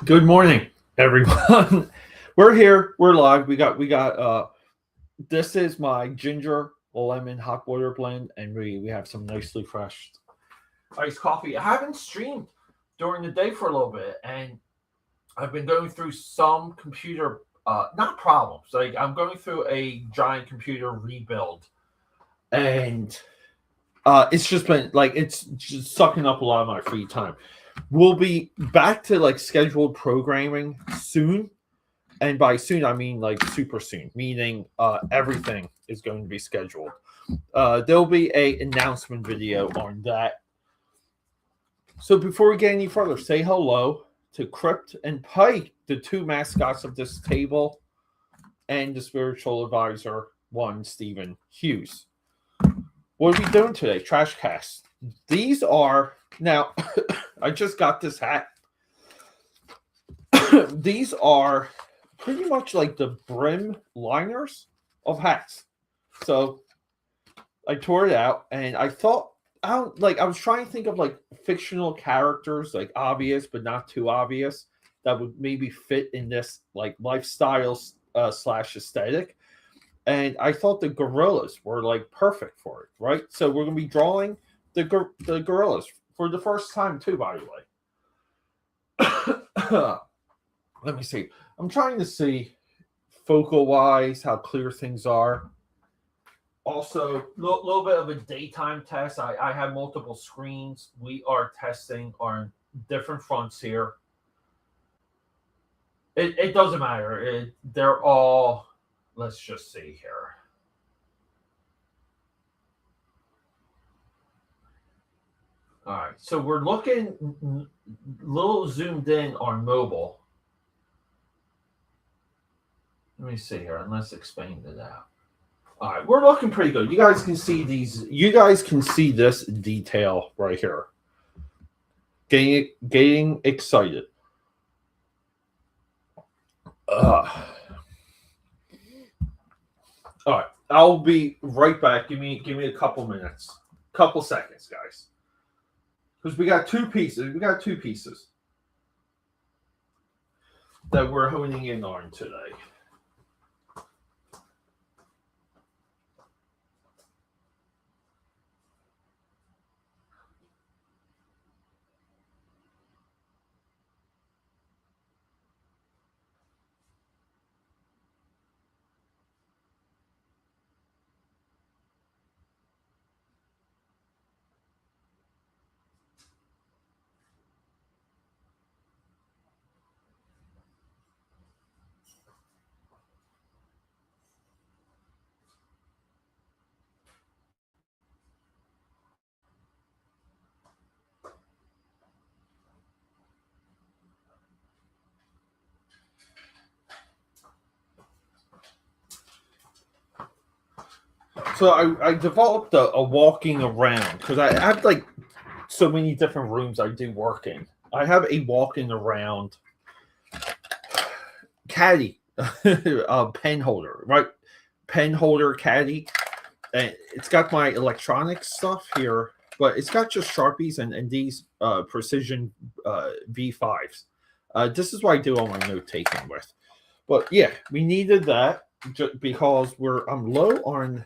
Good morning, everyone. We're here. We're live. This is my ginger lemon hot water blend, and we have some nicely fresh iced coffee. I haven't streamed during the day for a little bit, and I've been going through some computer not problems. Like I'm going through a giant computer rebuild, and it's just been like it's just sucking up a lot of my free time. We'll be back to like scheduled programming soon, and by soon I mean like super soon, meaning everything is going to be scheduled. There'll be a announcement video on that. So before we get any further, say hello to Crypt and Pike, the two mascots of this table, and the spiritual advisor, one Stephen Hughes. What are we doing today? Trash cast. These are now. I just got this hat. These are pretty much like the brim liners of hats. So I tore it out, and I thought I was trying to think of like fictional characters, like obvious but not too obvious, that would maybe fit in this like lifestyle slash aesthetic. And I thought the gorillas were like perfect for it, right? So we're gonna be drawing the gorillas for the first time too, by the way. Let me see. I'm trying to see focal wise how clear things are. Also, a little bit of a daytime test. I have multiple screens. We are testing on different fronts here. It doesn't matter. They're all. Let's just see here. All right, so we're looking a little zoomed in on mobile. Let me see here, and let's expand it out. All right, we're looking pretty good. You guys can see these. You guys can see this detail right here. Getting excited. All right, I'll be right back. Give me a couple minutes, couple seconds, guys, because we got two pieces. We got two pieces that we're honing in on today. So I developed a walking around because I have like so many different rooms I do work in. I have a walking around caddy, pen holder, right? Pen holder caddy. And it's got my electronic stuff here, but it's got just Sharpies and these precision V5s. This is what I do all my note taking with. But yeah, we needed that just because I'm low on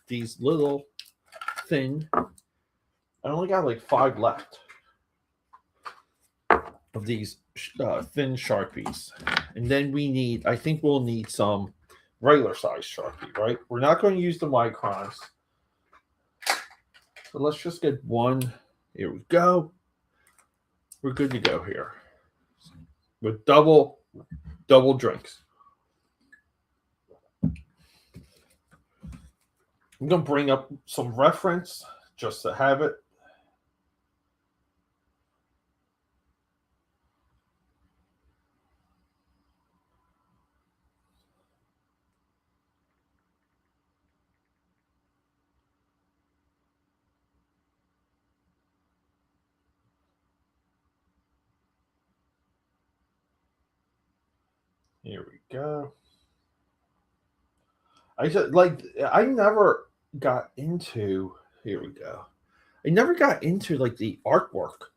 these little thin. I only got like 5 left of these thin Sharpies. And then I think we'll need some regular size Sharpie, right? We're not going to use the microns. So let's just get one. Here we go. We're good to go here. With double drinks. I'm going to bring up some reference just to have it. Here we go. I never got into. Here we go. I never got into like the artwork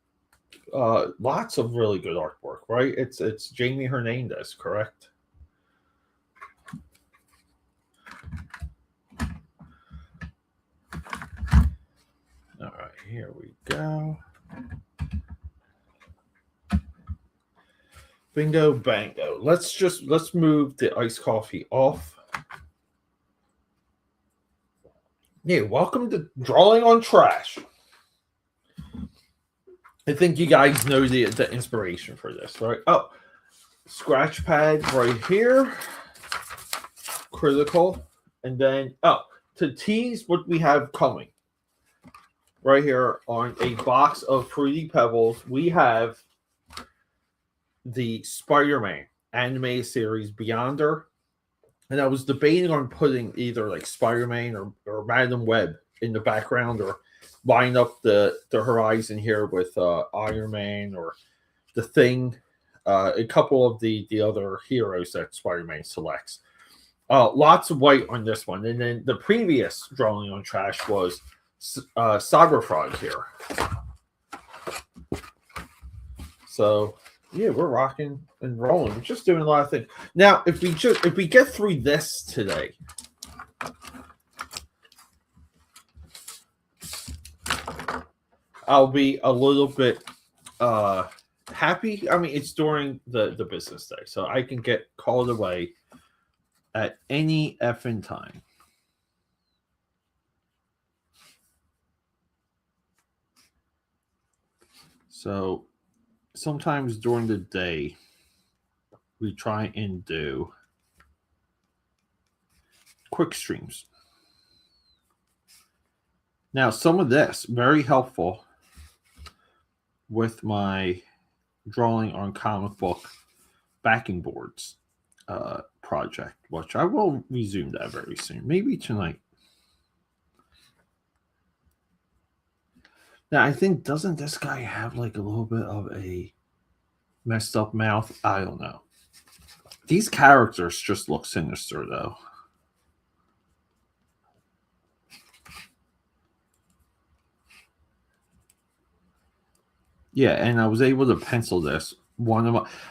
lots of really good artwork, right? It's Jamie Hernandez, correct? All right, here we go. Bingo bango. Let's move the iced coffee off. Yeah, welcome to Drawing on Trash. I think you guys know the inspiration for this, right? Oh, scratch pad right here. Critical. And then, to tease what we have coming. Right here on a box of Fruity Pebbles, we have the Spider-Man anime series Beyonder. And I was debating on putting either like Spider-Man or Madam Web in the background, or line up the horizon here with Iron Man or the Thing, a couple of the other heroes that Spider-Man selects. Lots of white on this one. And then the previous Drawing on Trash was Cyberfrog here. So yeah, we're rocking and rolling. We're just doing a lot of things. Now, if we get through this today, I'll be a little bit happy. I mean, it's during the business day, so I can get called away at any effing time. So sometimes during the day, we try and do quick streams. Now, some of this very helpful with my drawing on comic book backing boards project, which I will resume that very soon, maybe tonight. Now, I think, doesn't this guy have like a little bit of a messed up mouth? I don't know. These characters just look sinister, though. Yeah, and I was able to pencil this.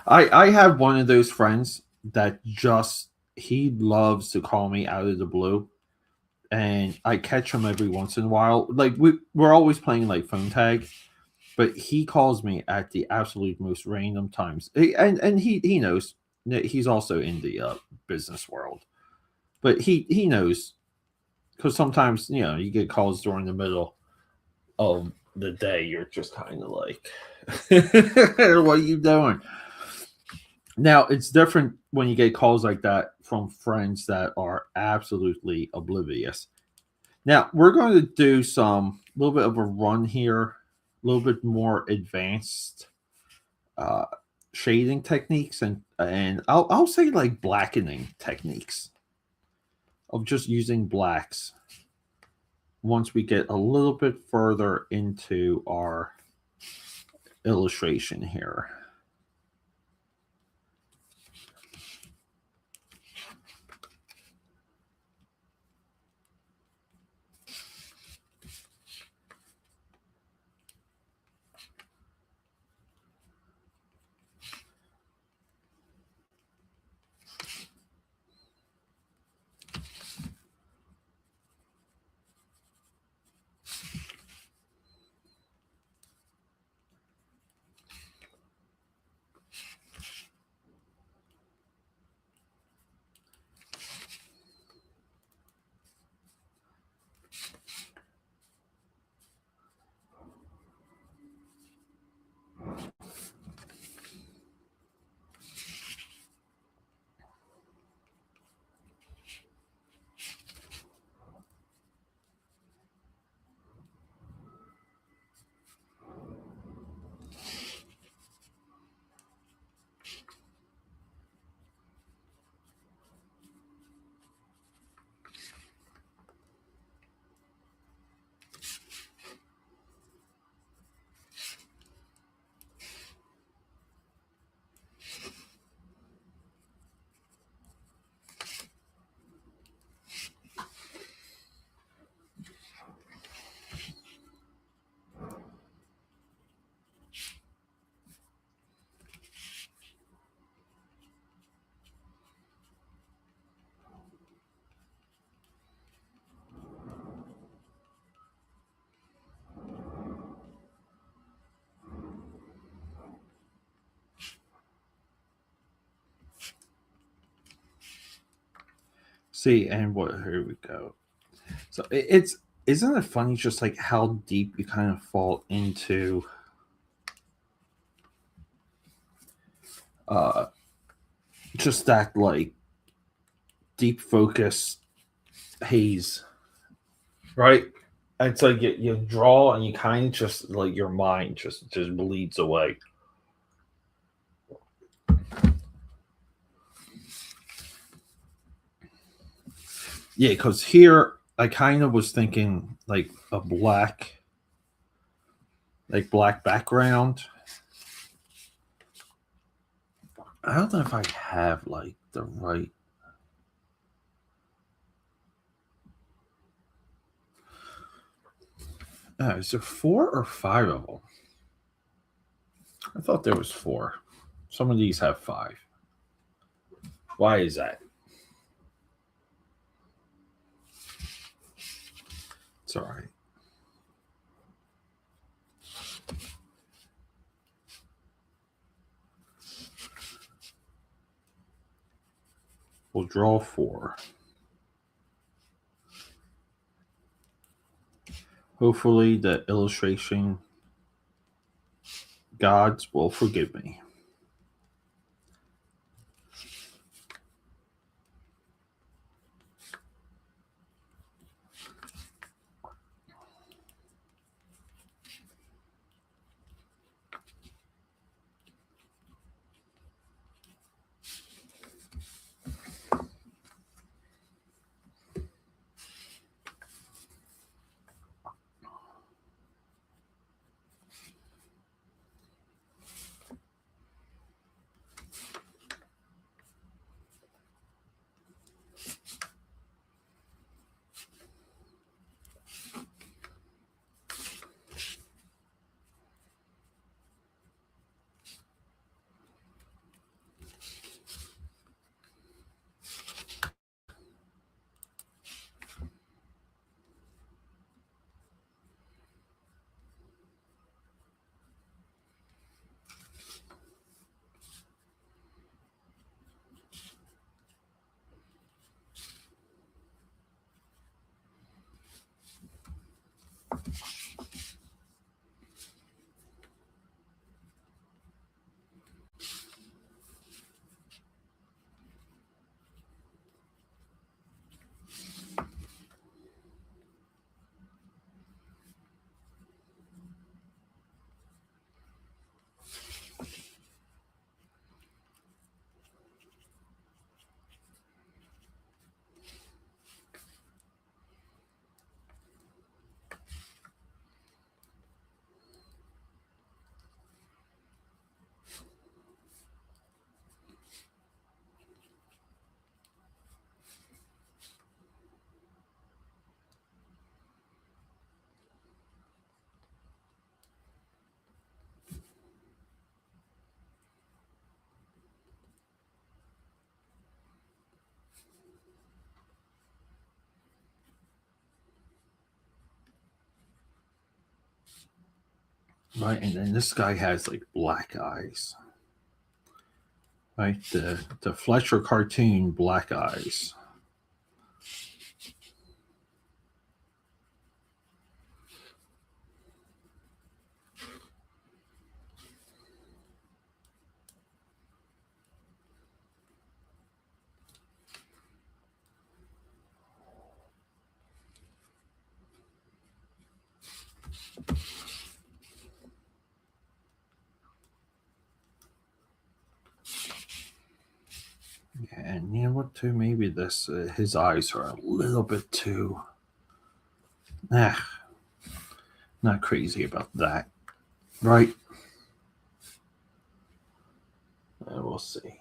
I have one of those friends that he loves to call me out of the blue, and I catch him every once in a while. Like we're always playing like phone tag, but he calls me at the absolute most random times. And he knows he's also in the business world, but he knows, because sometimes you get calls during the middle of the day. You're just kind of like, what are you doing? Now, it's different when you get calls like that from friends that are absolutely oblivious. Now, we're going to do a little bit of a run here, a little bit more advanced shading techniques, and I'll say like blackening techniques of just using blacks once we get a little bit further into our illustration here. See, and what? Here we go. So it's isn't it funny just like how deep you kind of fall into uh just that like deep focus haze, right? It's like you draw and you kind of just like your mind just bleeds away. Yeah, because here I kind of was thinking like a black background. I don't know if I have like the right. Is there 4 or 5 of them? I thought there was 4. Some of these have 5. Why is that? It's all right. We'll draw 4. Hopefully, the illustration gods will forgive me. Right, and then this guy has like black eyes. Right, the Fletcher cartoon black eyes. And you know what? Too maybe this his eyes are a little bit too. Not crazy about that, right? We'll see.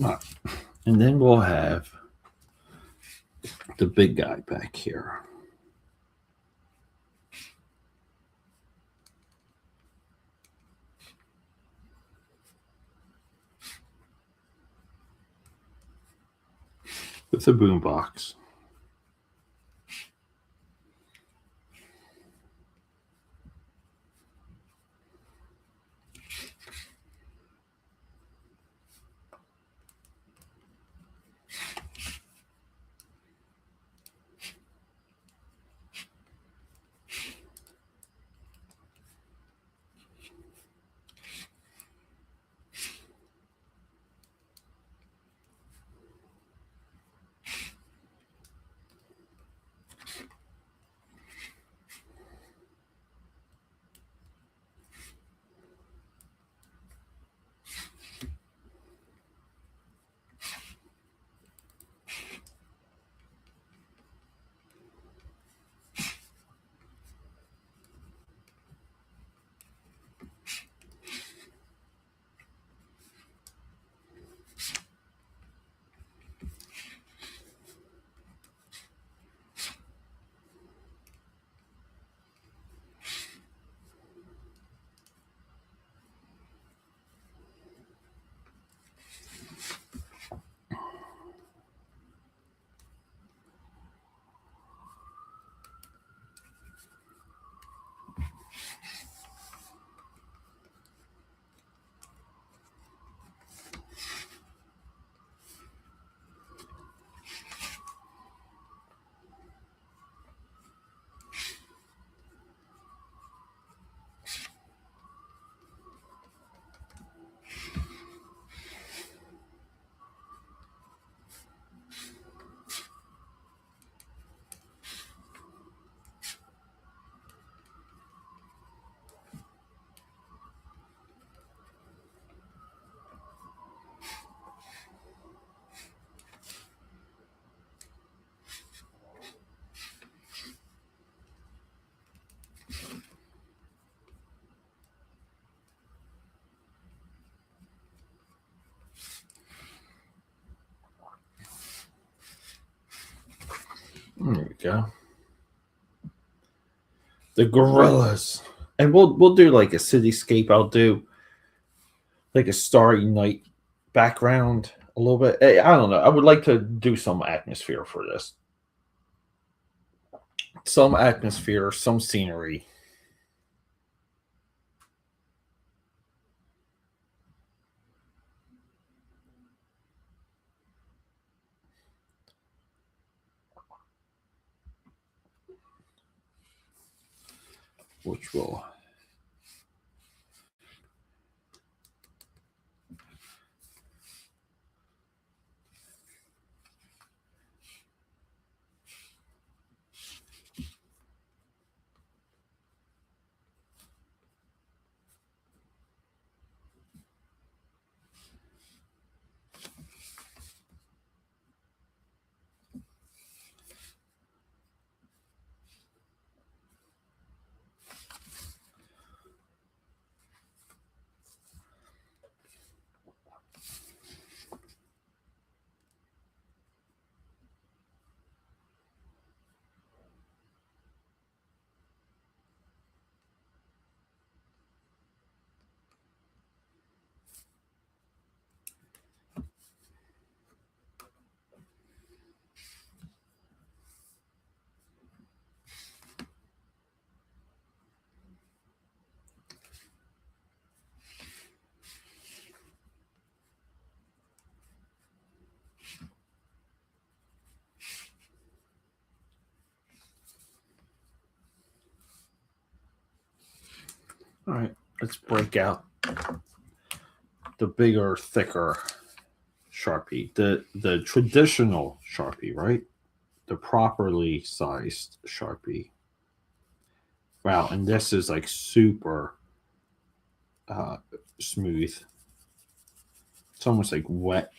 Right. And then we'll have the big guy back here. With a boombox. There we go. The gorillas. And we'll do like a cityscape. I'll do like a starry night background a little bit. I don't know. I would like to do some atmosphere for this. Some atmosphere, some scenery. Which will all right. Let's break out the bigger, thicker Sharpie. The traditional Sharpie, right? The properly sized Sharpie. Wow, and this is like super smooth. It's almost like wet.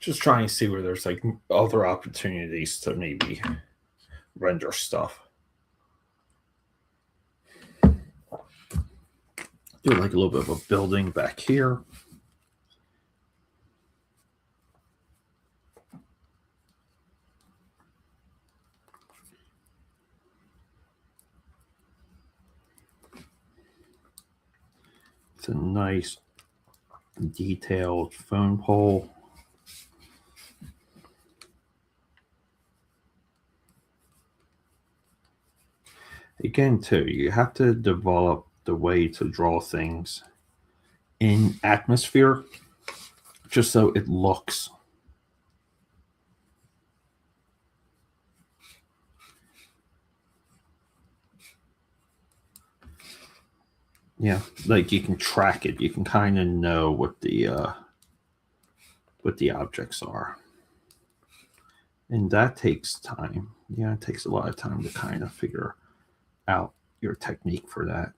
Just trying to see where there's like other opportunities to maybe render stuff. Do like a little bit of a building back here. It's a nice detailed phone pole. Again, too, you have to develop the way to draw things in atmosphere just so it looks. Yeah, like you can track it. You can kind of know what the objects are. And that takes time. Yeah, it takes a lot of time to kind of figure out your technique for that.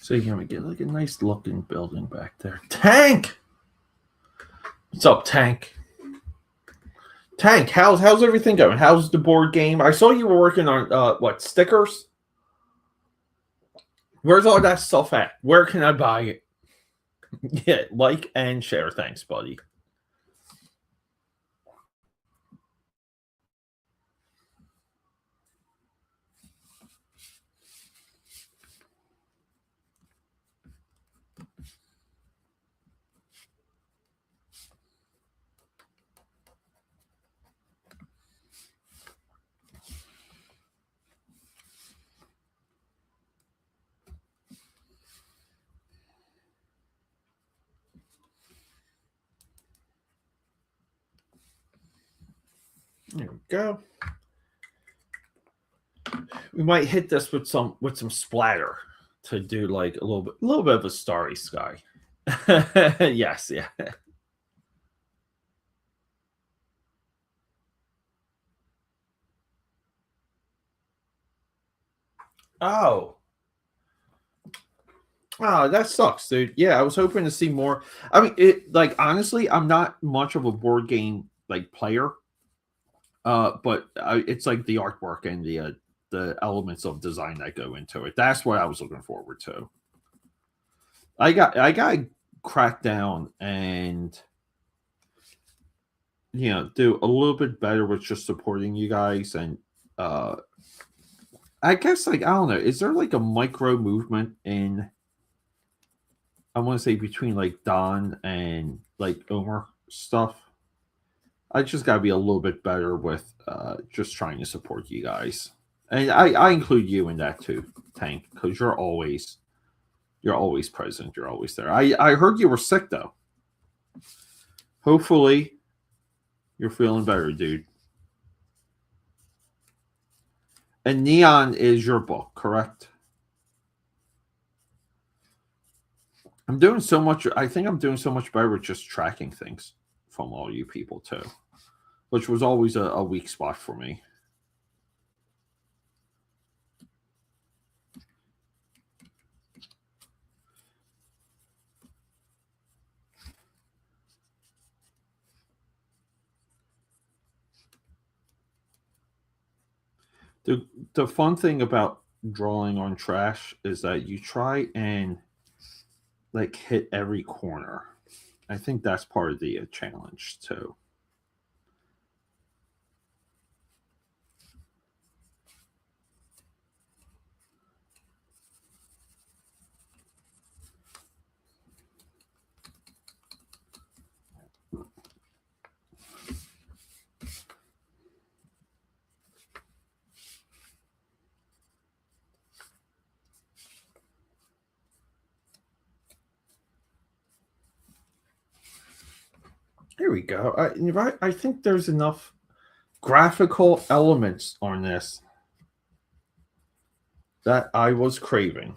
So you're gonna get like a nice looking building back there. Tank! What's up, Tank? Tank, how's everything going? How's the board game? I saw you were working on what, stickers? Where's all that stuff at? Where can I buy it? Yeah, like and share. Thanks, buddy. There we go. We might hit this with some splatter to do like a little bit of a starry sky. Yes, yeah. Oh. Oh, that sucks, dude. Yeah, I was hoping to see more. I mean, it like honestly, I'm not much of a board game like player. But it's like the artwork and the elements of design that go into it. That's what I was looking forward to. I got to crack down and do a little bit better with just supporting you guys and I guess like I don't know, is there like a micro movement in I want to say between like Don and like Omer stuff? I just got to be a little bit better with just trying to support you guys, and I include you in that too, Tank, because you're always present. You're always there. I heard you were sick though. Hopefully, you're feeling better, dude. And Neon is your book, correct? I'm doing so much. I think I'm doing so much better with just tracking things from all you people too. which was always a weak spot for me. The fun thing about drawing on trash is that you try and like hit every corner. I think that's part of the challenge too. Here we go. I think there's enough graphical elements on this that I was craving.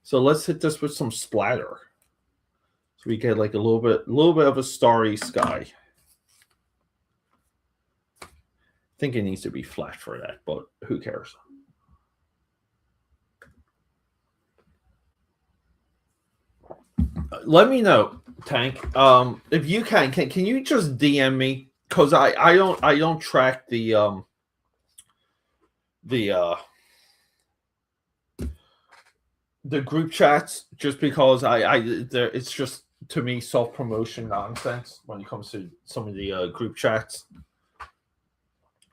So let's hit this with some splatter. So we get like a little bit of a starry sky. I think it needs to be flat for that, but who cares? Let me know, Tank. If you can you just DM me? Because I don't track the the group chats just because it's just to me self promotion nonsense when it comes to some of the group chats.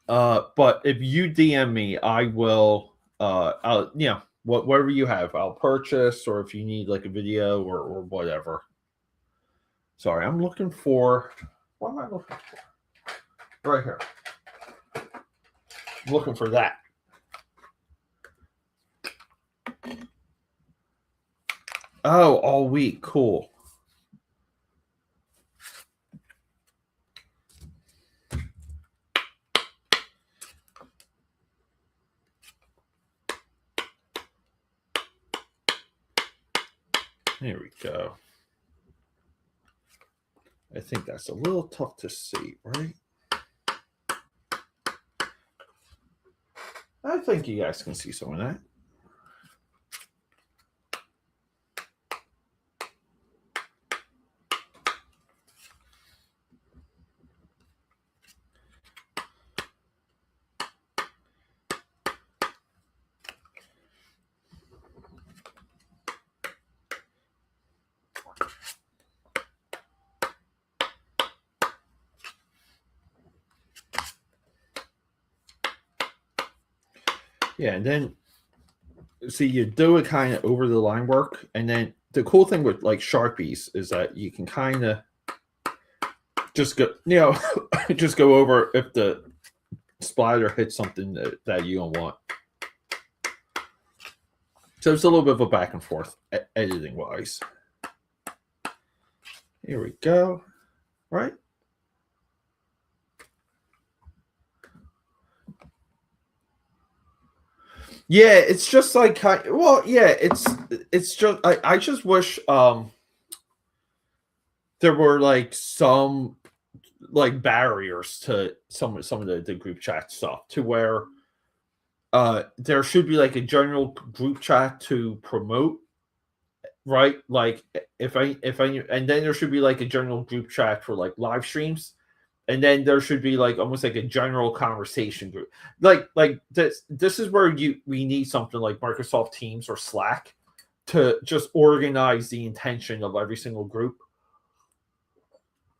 But if you DM me, I will I'll whatever you have, I'll purchase, or if you need like a video or whatever. Sorry, I'm looking for what am I looking for? Right here. I'm looking for that. Oh, all week. Cool. There we go. I think that's a little tough to see, right? I think you guys can see some of that. Yeah, and then see you do it kind of over the line work, and then the cool thing with like Sharpies is that you can kind of just go, just go over if the splatter hits something that you don't want. So it's a little bit of a back and forth editing wise. Here we go. Right. Yeah, it's just like well, yeah, it's just I just wish there were like some like barriers to some of the group chat stuff to where there should be like a general group chat to promote, right? Like if I and then there should be like a general group chat for like live streams, and then there should be like almost like a general conversation group. Like this is where we need something like Microsoft Teams or Slack to just organize the intention of every single group.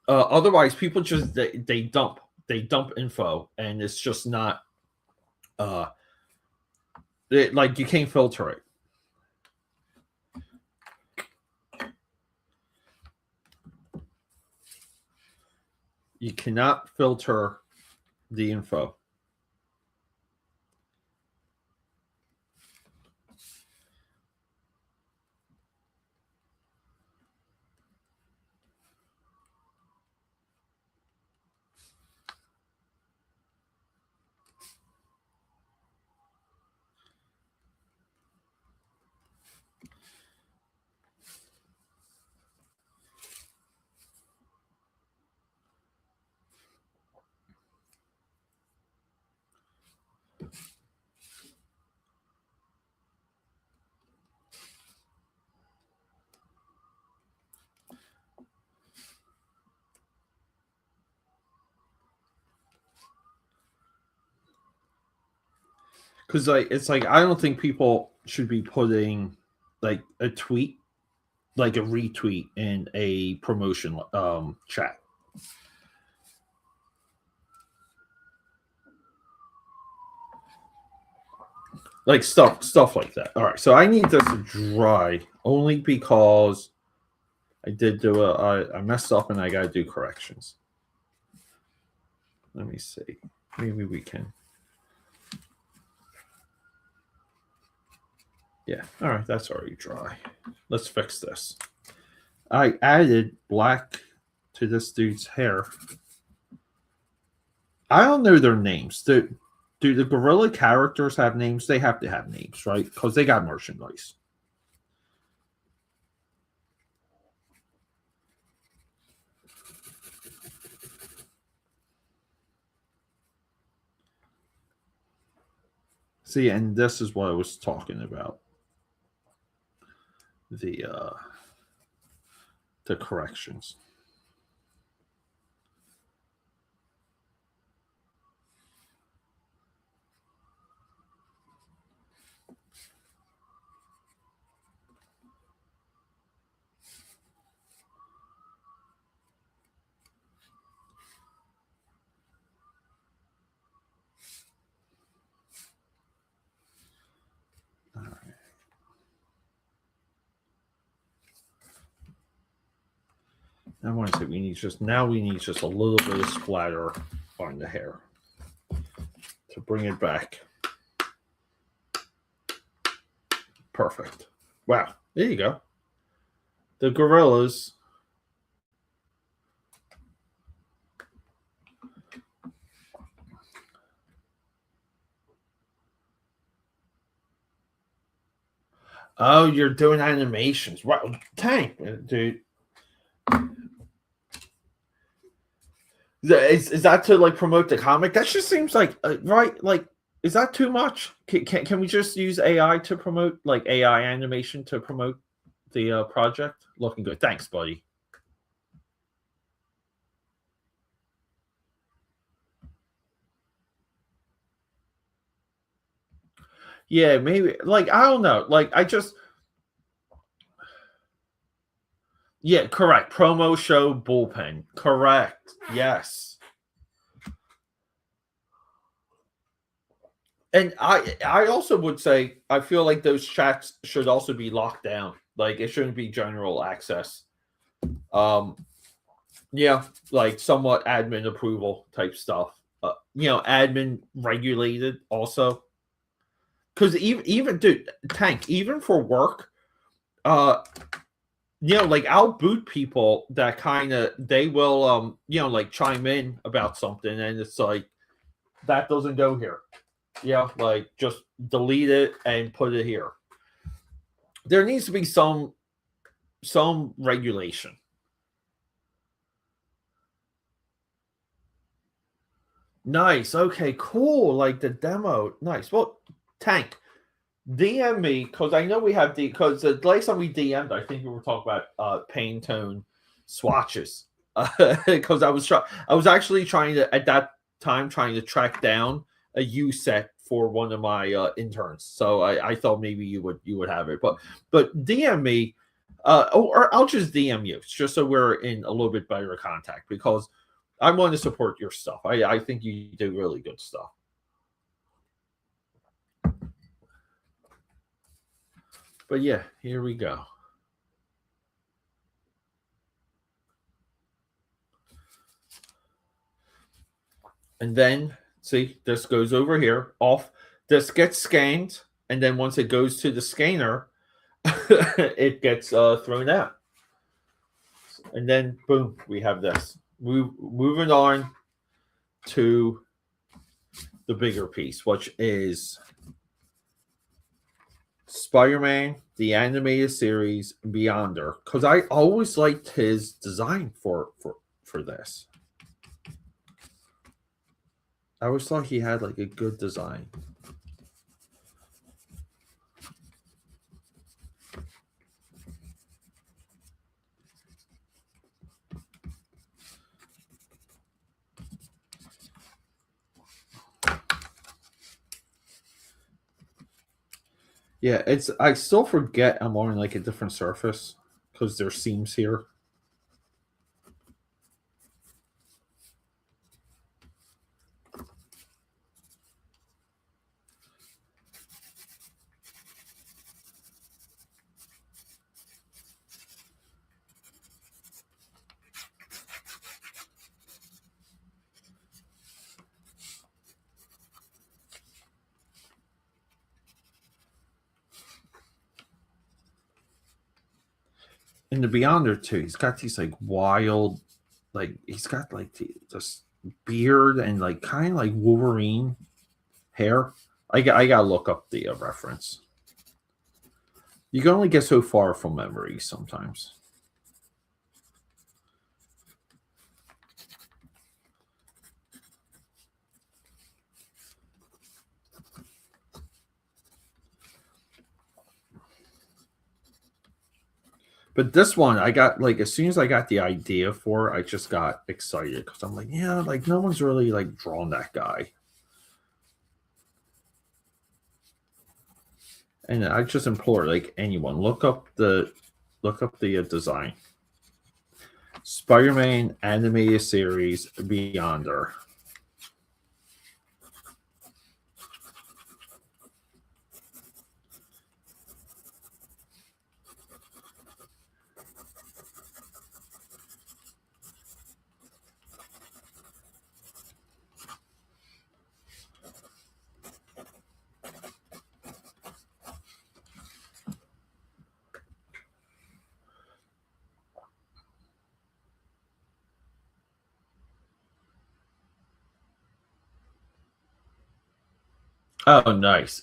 Otherwise, people just they dump info, and it's just not like you can't filter it. You cannot filter the info. Because like it's like I don't think people should be putting like a tweet, like a retweet in a promotion chat. Like stuff like that. All right, so I need this to dry only because I messed up and I got to do corrections. Let me see. Maybe we can. Yeah. All right, that's already dry. Let's fix this. I added black to this dude's hair. I don't know their names. Do the gorilla characters have names? They have to have names, right? Because they got merchandise. See, and this is what I was talking about. The corrections. All right. I want to say we need just a little bit of splatter on the hair to bring it back. Perfect. Wow. There you go. The gorillas. Oh, you're doing animations. Wow. Tank, dude. Is that to like promote the comic? That just seems like right. Like, is that too much? Can we just use AI to promote like AI animation to promote the project? Looking good. Thanks, buddy. Yeah, maybe. Like I don't know. Like I just. Yeah, correct. Promo show bullpen. Correct. Yes. And I also would say I feel like those chats should also be locked down. Like it shouldn't be general access. Um yeah, like somewhat admin approval type stuff. Admin regulated also. Cuz even dude, Tank, even for work, uh like I'll boot people that kind of they will like chime in about something and it's like that doesn't go here. Yeah, like just delete it and put it here. There needs to be some regulation. Nice. Okay, cool. Like the demo. Nice. Well, Tank, DM me because I know we have because the last time we DM'd, I think we were talking about pain tone swatches. Because I was actually trying to at that time trying to track down a U set for one of my interns. So I thought maybe you would have it, but DM me, or I'll just DM you just so we're in a little bit better contact because I want to support your stuff. I think you do really good stuff. But yeah, here we go. And then see this goes over here off. This gets scanned, and then once it goes to the scanner, it gets thrown out. And then boom, we have this. Moving on to the bigger piece, which is Spider-Man, the animated series Beyonder, because I always liked his design for this. I always thought he had like a good design. Yeah, it's I still forget I'm on like a different surface because there's seams here. In the Beyonder too, he's got these like wild, like he's got like this beard and like kind of like Wolverine hair. I gotta look up the reference. You can only get so far from memories sometimes. But this one, I got like as soon as I got the idea for it, I just got excited because I'm like, yeah, like no one's really like drawn that guy, and I just implore like anyone look up the design. Spider-Man animated series Beyonder. Oh, nice.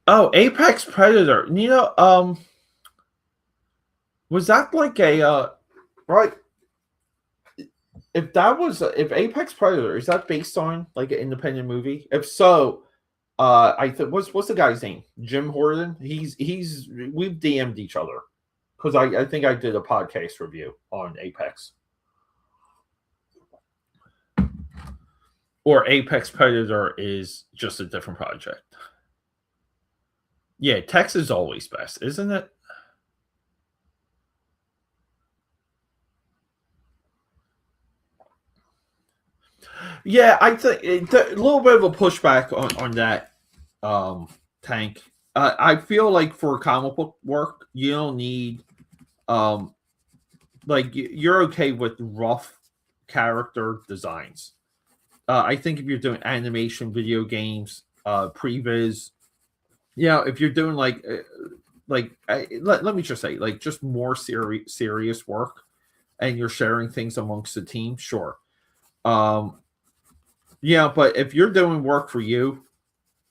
Oh, Apex Predator. Was that like a right? If that was if Apex Predator is that based on like an independent movie? If so, I think what's the guy's name? Jim Horton. He's we've DM'd each other because I think I did a podcast review on Apex or Apex Predator is just a different project. Yeah, text is always best, isn't it? Yeah, I think a little bit of a pushback on that tank. I feel like for comic book work, you don't need um like you're okay with rough character designs. I think if you're doing animation, video games, previs, if you're doing let me just say like just more serious work, and you're sharing things amongst the team, sure. Um, yeah, but if you're doing work for you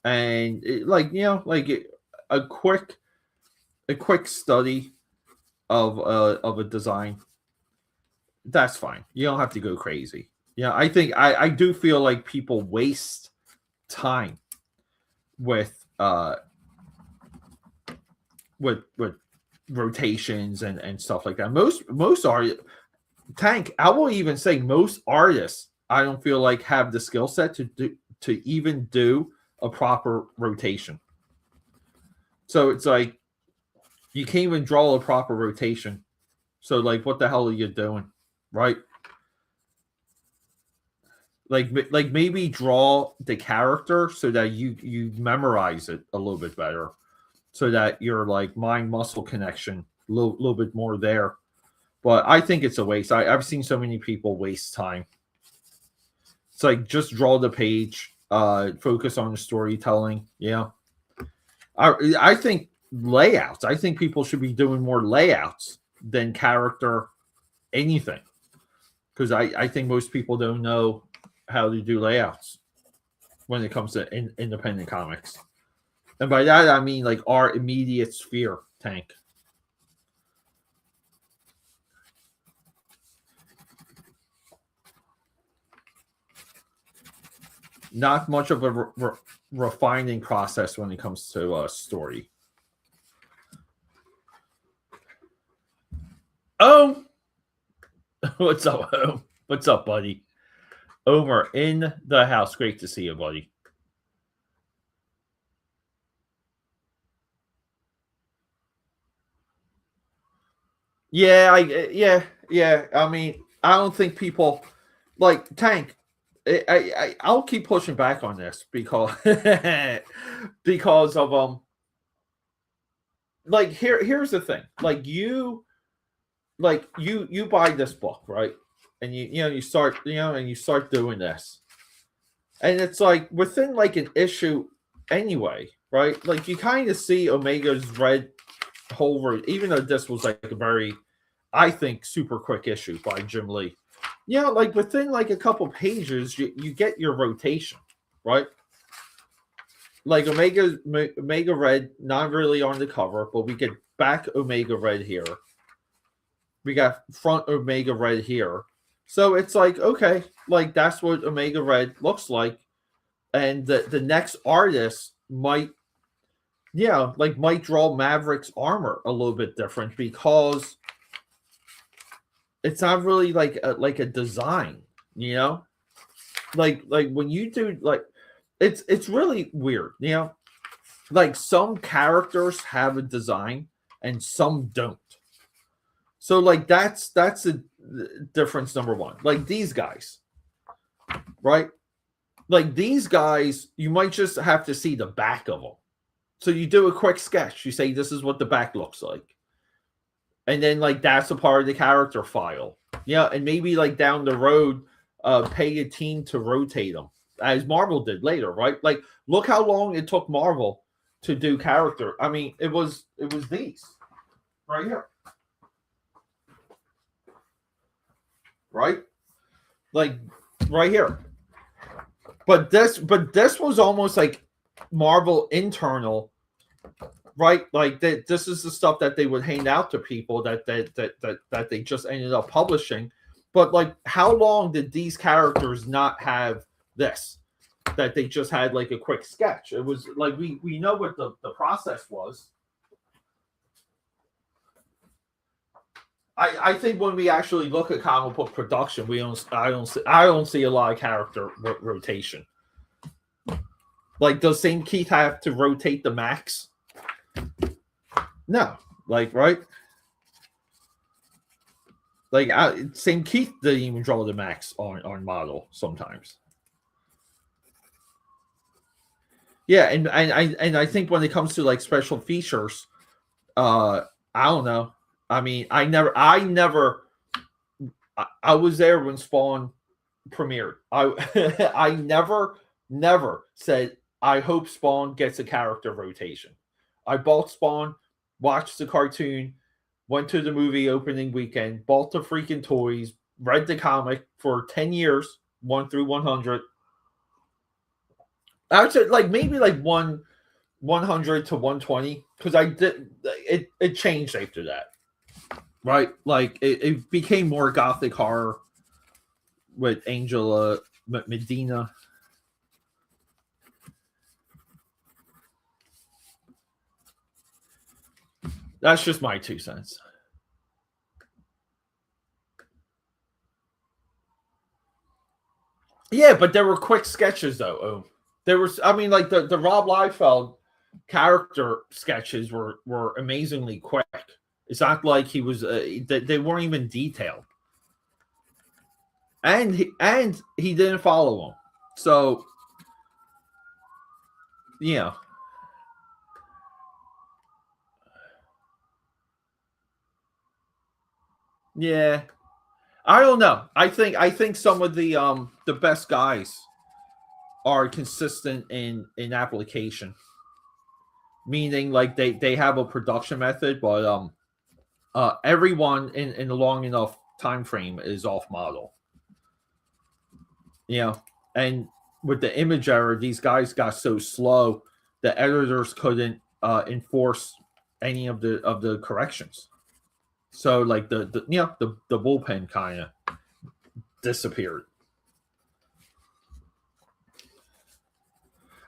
and a quick study of a design, that's fine. You don't have to go crazy. Yeah, I think I do feel like people waste time with with rotations and stuff like that. Most are tank. I will even say most artists I don't feel like have the skill set to even do a proper rotation. So it's like you can't even draw a proper rotation. So like, what the hell are you doing, right? Like maybe draw the character so that you memorize it a little bit better, so that your like mind muscle connection little bit more there. But I think it's a waste. I've seen so many people waste time. It's like just draw the page, focus on the storytelling. Yeah, I think layouts. I think people should be doing more layouts than character anything, because I think most people don't know how to do layouts when it comes to independent comics. And by that I mean like our immediate sphere tank. Not much of a refining process when it comes to story. Oh, what's up, Home? What's up, buddy? Omer in the house. Great to see you, buddy. Yeah, yeah. I mean, I don't think people like Tank. I'll keep pushing back on this because because of like here's the thing. You buy this book, right? And you start and you start doing this. And it's like within like an issue anyway, right? Like you kind of see Omega's red whole even though this was like a very I think super quick issue by Jim Lee. Like within like a couple pages, you get your rotation, right? Like Omega Red, not really on the cover, but we get back Omega Red here. We got front Omega Red here. So it's like, okay, like that's what Omega Red looks like. And the next artist might might draw Maverick's armor a little bit different because it's not really like a design, like when you do like it's really weird, like some characters have a design and some don't. So like that's the difference number one. Like these guys, right? Like these guys, you might just have to see the back of them. So you do a quick sketch. You say this is what the back looks like. And then like that's a part of the character file. Yeah, and maybe like down the road, pay a team to rotate them, as Marvel did later, right? Like look how long it took Marvel to do character. I mean, it was these right here. Right? Like right here. But this was almost like Marvel internal, right? Like this is the stuff that they would hand out to people that they just ended up publishing. But like, how long did these characters not have this? That they just had like a quick sketch. It was like we know what the process was. I think when we actually look at comic book production, I don't see a lot of character rotation. Like, does St. Keith have to rotate the Max? No, like right. Like St. Keith didn't even draw the Max on model sometimes. Yeah, and I think when it comes to like special features, I don't know. I mean, I was there when Spawn premiered. I never said I hope Spawn gets a character rotation. I bought Spawn, watched the cartoon, went to the movie opening weekend, bought the freaking toys, read the comic for 10 years, 1 through 100. I would say like maybe like 100 to 120 because I did it changed after that. Right? Like it became more gothic horror with Angela Medina. That's just my 2 cents. Yeah, but there were quick sketches though. Oh, there was. I mean, like the Rob Liefeld character sketches were amazingly quick. It's not like he was. They weren't even detailed, and he didn't follow them. So, yeah. Yeah, I don't know. I think some of the best guys are consistent in application, meaning like they have a production method, but everyone in a long enough time frame is off model. And with the image error, these guys got so slow the editors couldn't enforce any of the corrections. So like the bullpen kind of disappeared.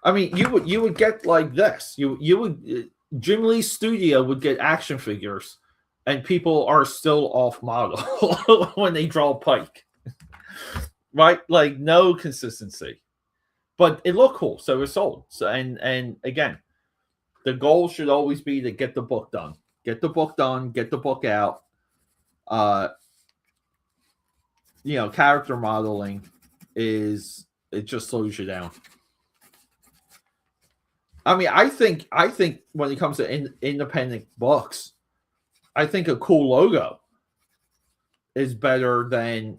I mean, you would get like this. You would Jim Lee's studio would get action figures, and people are still off model when they draw Pike, right? Like no consistency, but it looked cool, so it sold. So and again, the goal should always be to get the book done, get the book out, uh, character modeling it just slows you down. I mean, I think when it comes to independent books, I think a cool logo is better than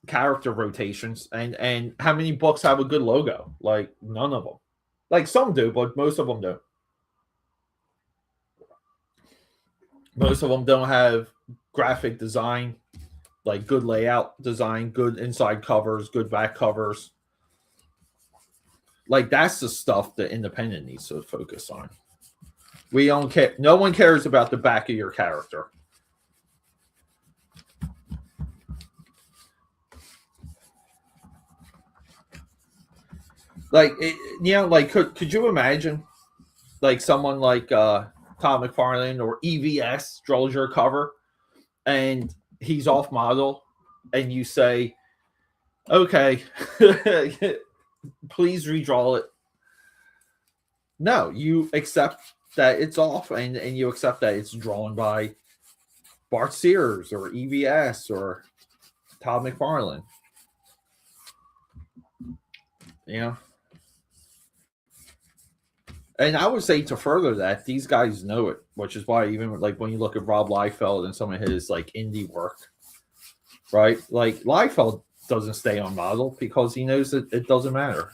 character rotations. And how many books have a good logo? Like none of them. Like some do, but most of them don't. Most of them don't have graphic design, like good layout design, good inside covers, good back covers. Like that's the stuff that independent needs to focus on. We don't care. No one cares about the back of your character. Like like could you imagine, like someone like Todd McFarlane or EVS draws your cover, and he's off model, and you say, "Okay, please redraw it." No, you accept that it's off, and you accept that it's drawn by Bart Sears or EVS or Todd McFarlane. And I would say to further that, these guys know it, which is why even like when you look at Rob Liefeld and some of his like indie work, right? Like Liefeld doesn't stay on model because he knows that it doesn't matter.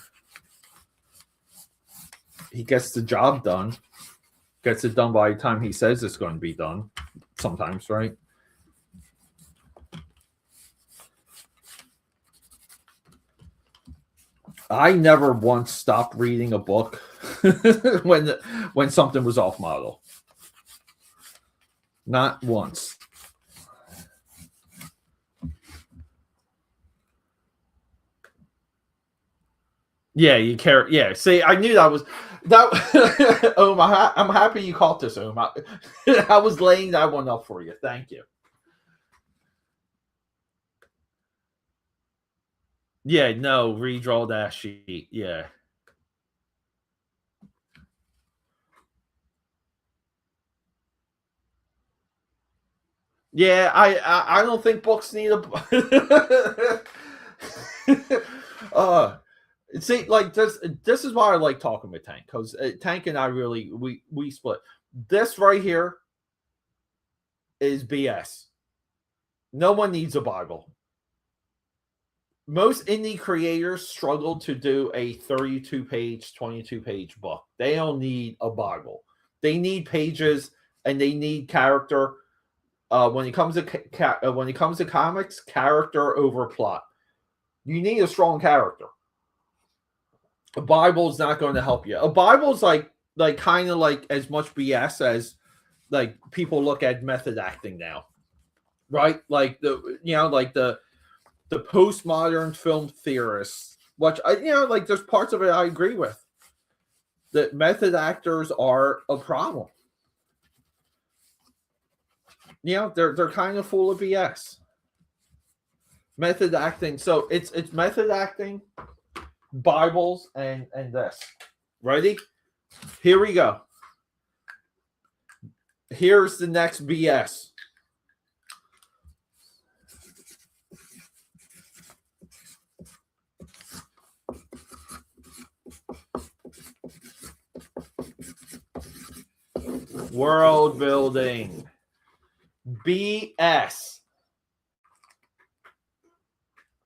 He gets the job done, gets it done by the time he says it's going to be done, sometimes, right? I never once stopped reading a book when something was off model. Not once. Yeah, you care. Yeah, see, I knew that was that. I'm happy you caught this, I was laying that one up for you. Thank you. Yeah, no, redraw that sheet. Yeah. Yeah, I don't think books need a. See, like this is why I like talking with Tank, because Tank and I really we split. This right here is BS. No one needs a Bible. Most indie creators struggle to do a 32-page, 22-page book. They don't need a Bible. They need pages and they need character. When it comes to comics, character over plot. You need a strong character. A Bible's not going to help you. A Bible's like kind of like as much BS as like people look at method acting now, right? Like the postmodern film theorists, which like there's parts of it I agree with. That method actors are a problem. They're kind of full of BS. Method acting. So it's method acting, Bibles, and this. Ready? Here we go. Here's the next BS. World building. BS.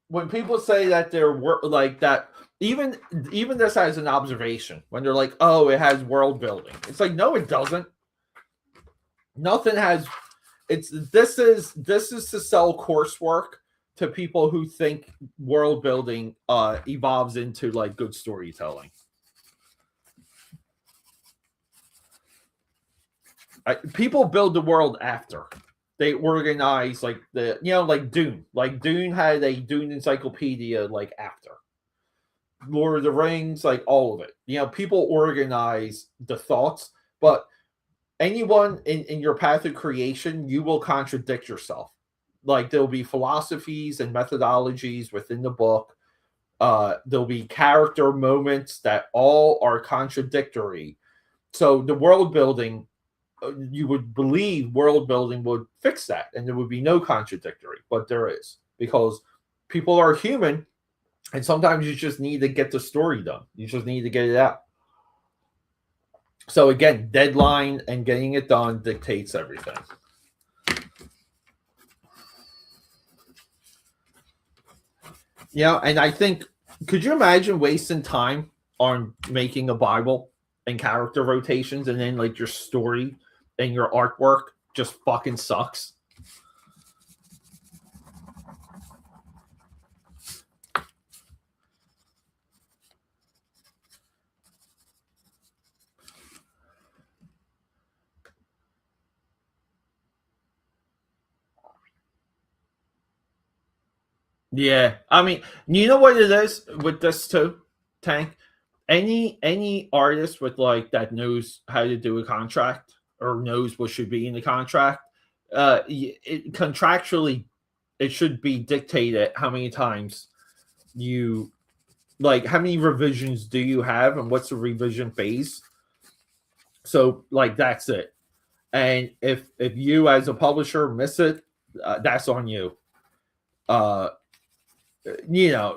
When people say that they're like that, even this has an observation when they're like, "Oh, it has world building." It's like, no, it doesn't. Nothing has. This is to sell coursework to people who think world building evolves into like good storytelling. People build the world after they organize, like like Dune. Like Dune had a Dune encyclopedia like after Lord of the Rings, like all of it. People organize the thoughts, but anyone in your path of creation, you will contradict yourself. Like there'll be philosophies and methodologies within the book. There'll be character moments that all are contradictory. So the world building you would believe world building would fix that, and there would be no contradictory, but there is, because people are human, and sometimes you just need to get the story done. You just need to get it out. So again, deadline and getting it done dictates everything. Yeah, and I think, could you imagine wasting time on making a Bible and character rotations, and then like your story and your artwork just fucking sucks? Yeah, I mean, you know what it is with this too, Tank. Any artist with like that knows how to do a contract or knows what should be in the contract, contractually, it should be dictated how many times you, like, how many revisions do you have and what's the revision phase. So like that's it. And if you as a publisher miss it, that's on you. Uh,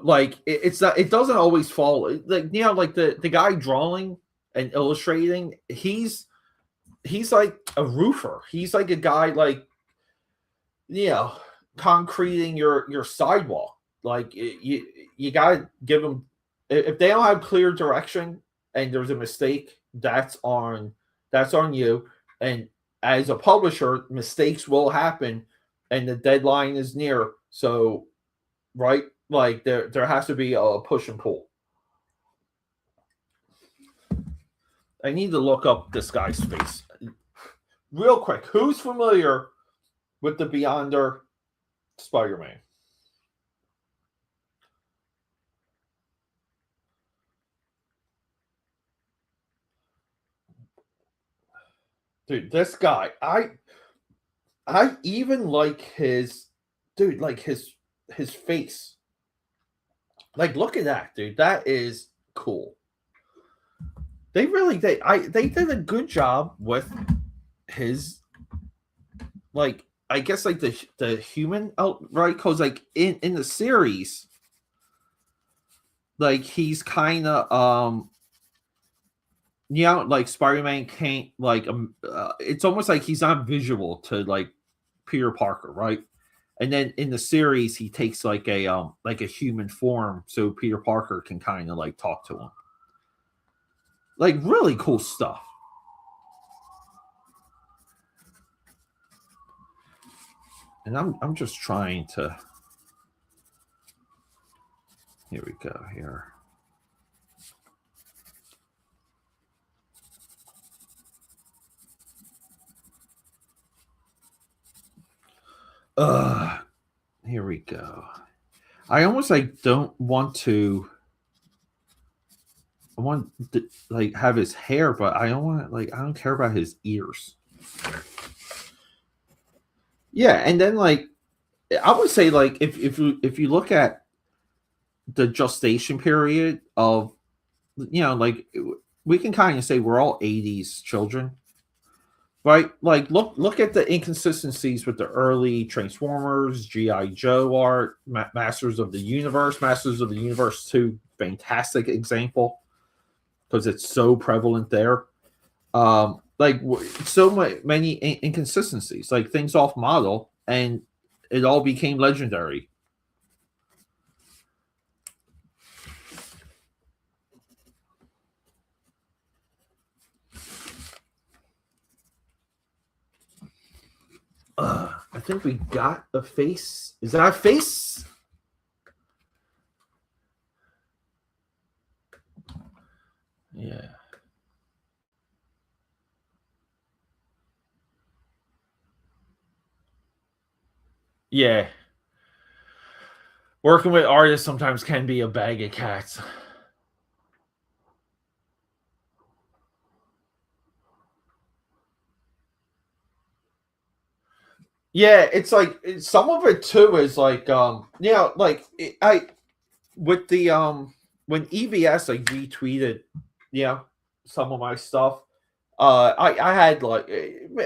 like it's not, it doesn't always fall, like, like the guy drawing and illustrating, he's like a roofer. He's like a guy, like, concreting your sidewalk. Like, you gotta give them, if they don't have clear direction and there's a mistake, that's on you. And as a publisher, mistakes will happen, and the deadline is near. So, right, like there has to be a push and pull. I need to look up this guy's face real quick. Who's familiar with the Beyonder Spider-Man? Dude, this guy, I even like his, dude, like his face. Like, look at that, dude. That is cool. They did a good job with his, like, I guess, like the human out, right? Because like in the series, like he's kind of like Spider-Man can't, like, it's almost like he's not visual to like Peter Parker, right? And then in the series, he takes like a human form, so Peter Parker can kind of like talk to him. Like, really cool stuff. And I'm just trying to. Here we go. Here. Here we go. I almost like don't want to. I want to like have his hair, but I don't want, like, I don't care about his ears. Yeah, and then like I would say, like, if you look at the gestation period of, like, we can kind of say we're all 80s children, right? Like, look at the inconsistencies with the early Transformers, GI Joe art, Masters of the Universe 2, fantastic example, because it's so prevalent there. Like, so many inconsistencies, like things off model, and it all became legendary. I think we got a face. Is that a face? Yeah. Yeah. Working with artists sometimes can be a bag of cats. Yeah, it's like some of it too is like, like I with the when EBS like retweeted, some of my stuff. I had like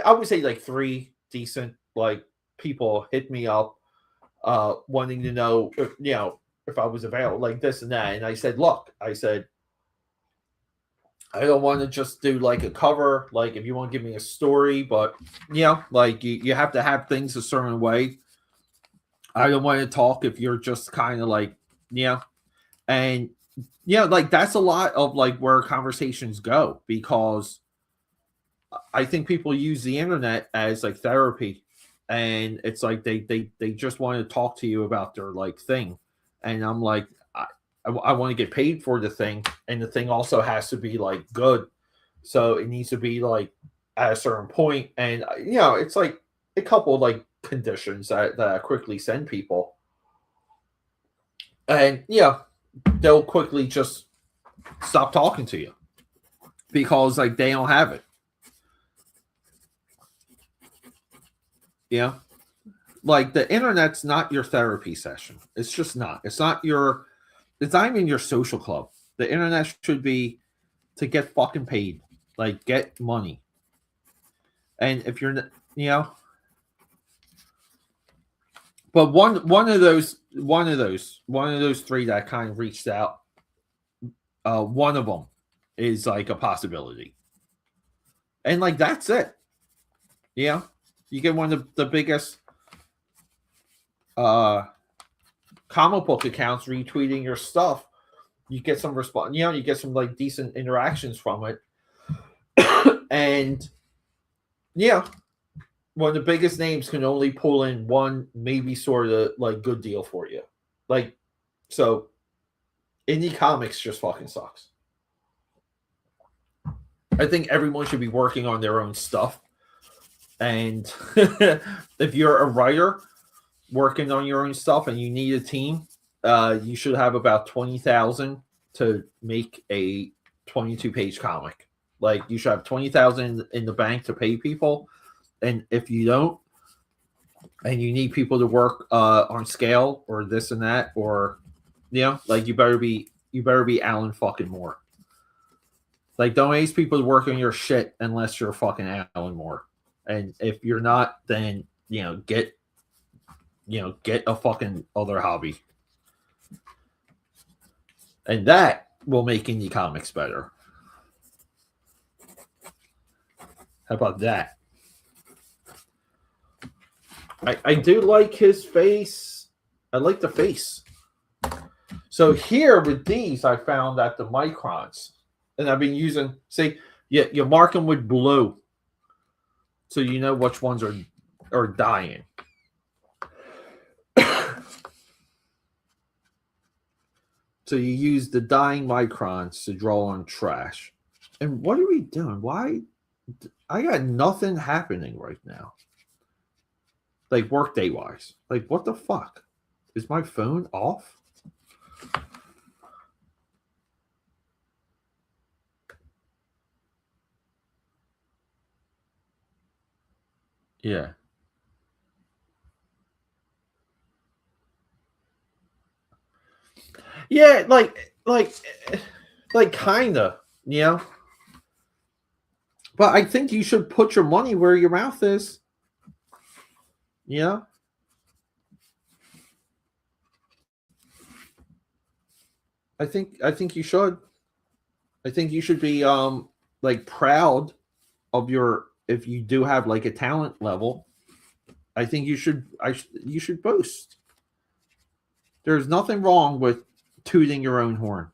I would say like three decent like people hit me up, wanting to know if, if I was available, like this and that. And I said, look, I said, I don't want to just do like a cover, like if you want to give me a story, but like you have to have things a certain way. I don't want to talk if you're just kind of like, and like that's a lot of like where conversations go, because I think people use the internet as like therapy, and it's like they just want to talk to you about their like thing, and I'm like, I want to get paid for the thing, and the thing also has to be like good, so it needs to be like at a certain point, and it's like a couple of like conditions that I quickly send people, and they'll quickly just stop talking to you because like they don't have it. Like the internet's not your therapy session. It's just not. It's not even your social club. The internet should be to get fucking paid, like get money. And if you're, but one of those three that kind of reached out, one of them is like a possibility, and like that's it. You get one of the biggest comic book accounts retweeting your stuff, you get some response, you get some like decent interactions from it. And one of the biggest names can only pull in one maybe sort of like good deal for you. Like, so indie comics just fucking sucks. I think everyone should be working on their own stuff. And if you're a writer working on your own stuff and you need a team, you should have about 20,000 to make a 22-page comic. Like you should have 20,000 in the bank to pay people, and if you don't, and you need people to work on scale or this and that, or like you better be Alan fucking Moore. Like don't ask people to work on your shit unless you're fucking Alan Moore, and if you're not, then get a fucking other hobby. And that will make indie comics better. How about that? I do like his face. I like the face. So here with these, I found that the microns, and I've been using, see, you mark them with blue, so you know which ones are dying. So you use the dying microns to draw on trash. And what are we doing? Why? I got nothing happening right now. Like workday wise. Like what the fuck? Is my phone off? Yeah. Yeah, like kinda, But I think you should put your money where your mouth is. I think you should. I think you should be like proud of your, if you do have like a talent level. I think you should you should boast. There's nothing wrong with tooting your own horn.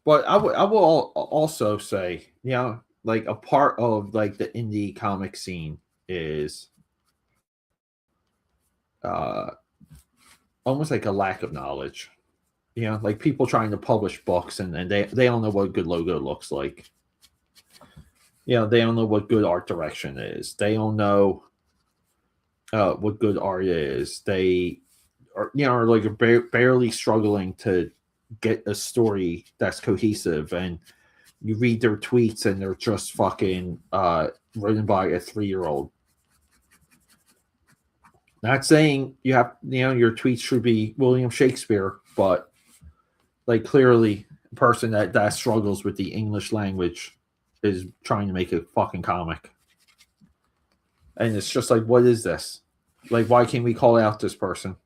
But I will also say, like a part of like the indie comic scene is almost like a lack of knowledge. like people trying to publish books and they don't know what a good logo looks like. They don't know what good art direction is. They don't know what good art is. They are like barely struggling to get a story that's cohesive, and you read their tweets and they're just fucking written by a 3-year-old. Not saying you have your tweets should be William Shakespeare, but like clearly a person that struggles with the English language is trying to make a fucking comic. And it's just like, what is this? Like, why can't we call out this person?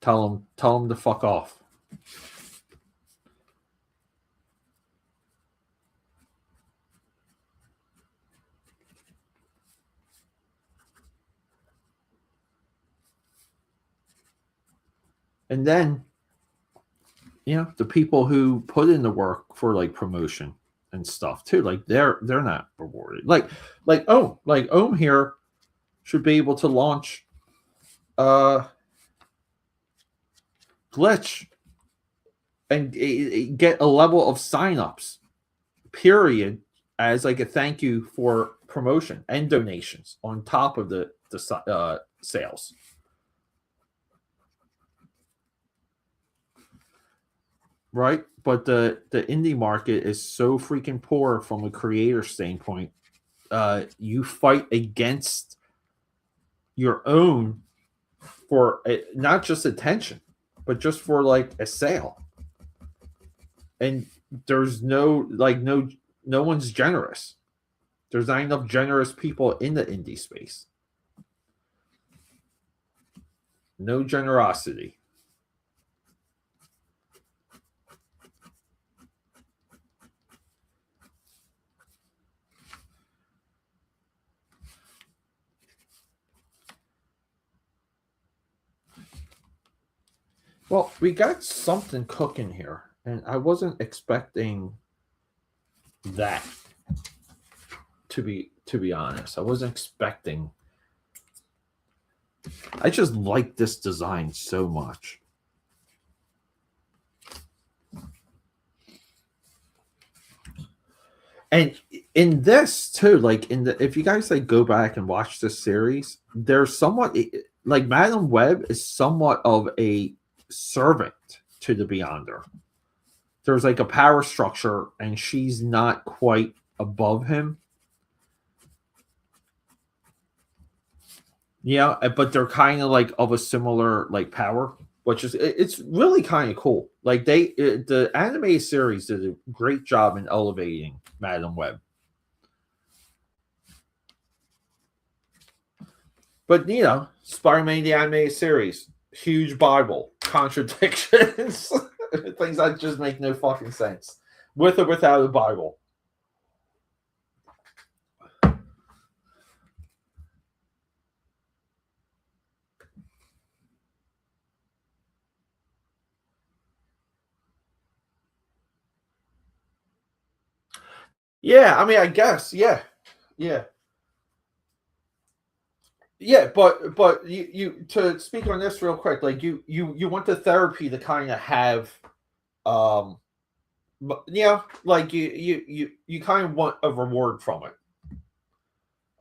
Tell him to fuck off. And then, the people who put in the work for like promotion and stuff too, like they're not rewarded. Like Ohm here should be able to launch Glitch and get a level of signups, period, as like a thank you for promotion and donations on top of the sales. Right, but the indie market is so freaking poor from a creator standpoint. You fight against your own for not just attention, but just for like a sale. And there's no one's generous. There's not enough generous people in the indie space. No generosity. Well, we got something cooking here, and I wasn't expecting that. To be honest, I wasn't expecting. I just like this design so much. And in this too, like if you guys like go back and watch this series, there's somewhat like Madam Web is somewhat of a servant to the Beyonder. There's like a power structure, and she's not quite above him. Yeah, but they're kind of like of a similar like power, which is it's really kind of cool. Like the anime series did a great job in elevating Madam Web. But Spider-Man the animated series, huge Bible contradictions, things that just make no fucking sense, with or without a Bible. Yeah, I mean, I guess, yeah. Yeah, but you to speak on this real quick, like you went to therapy to kind of have, like you kind of want a reward from it.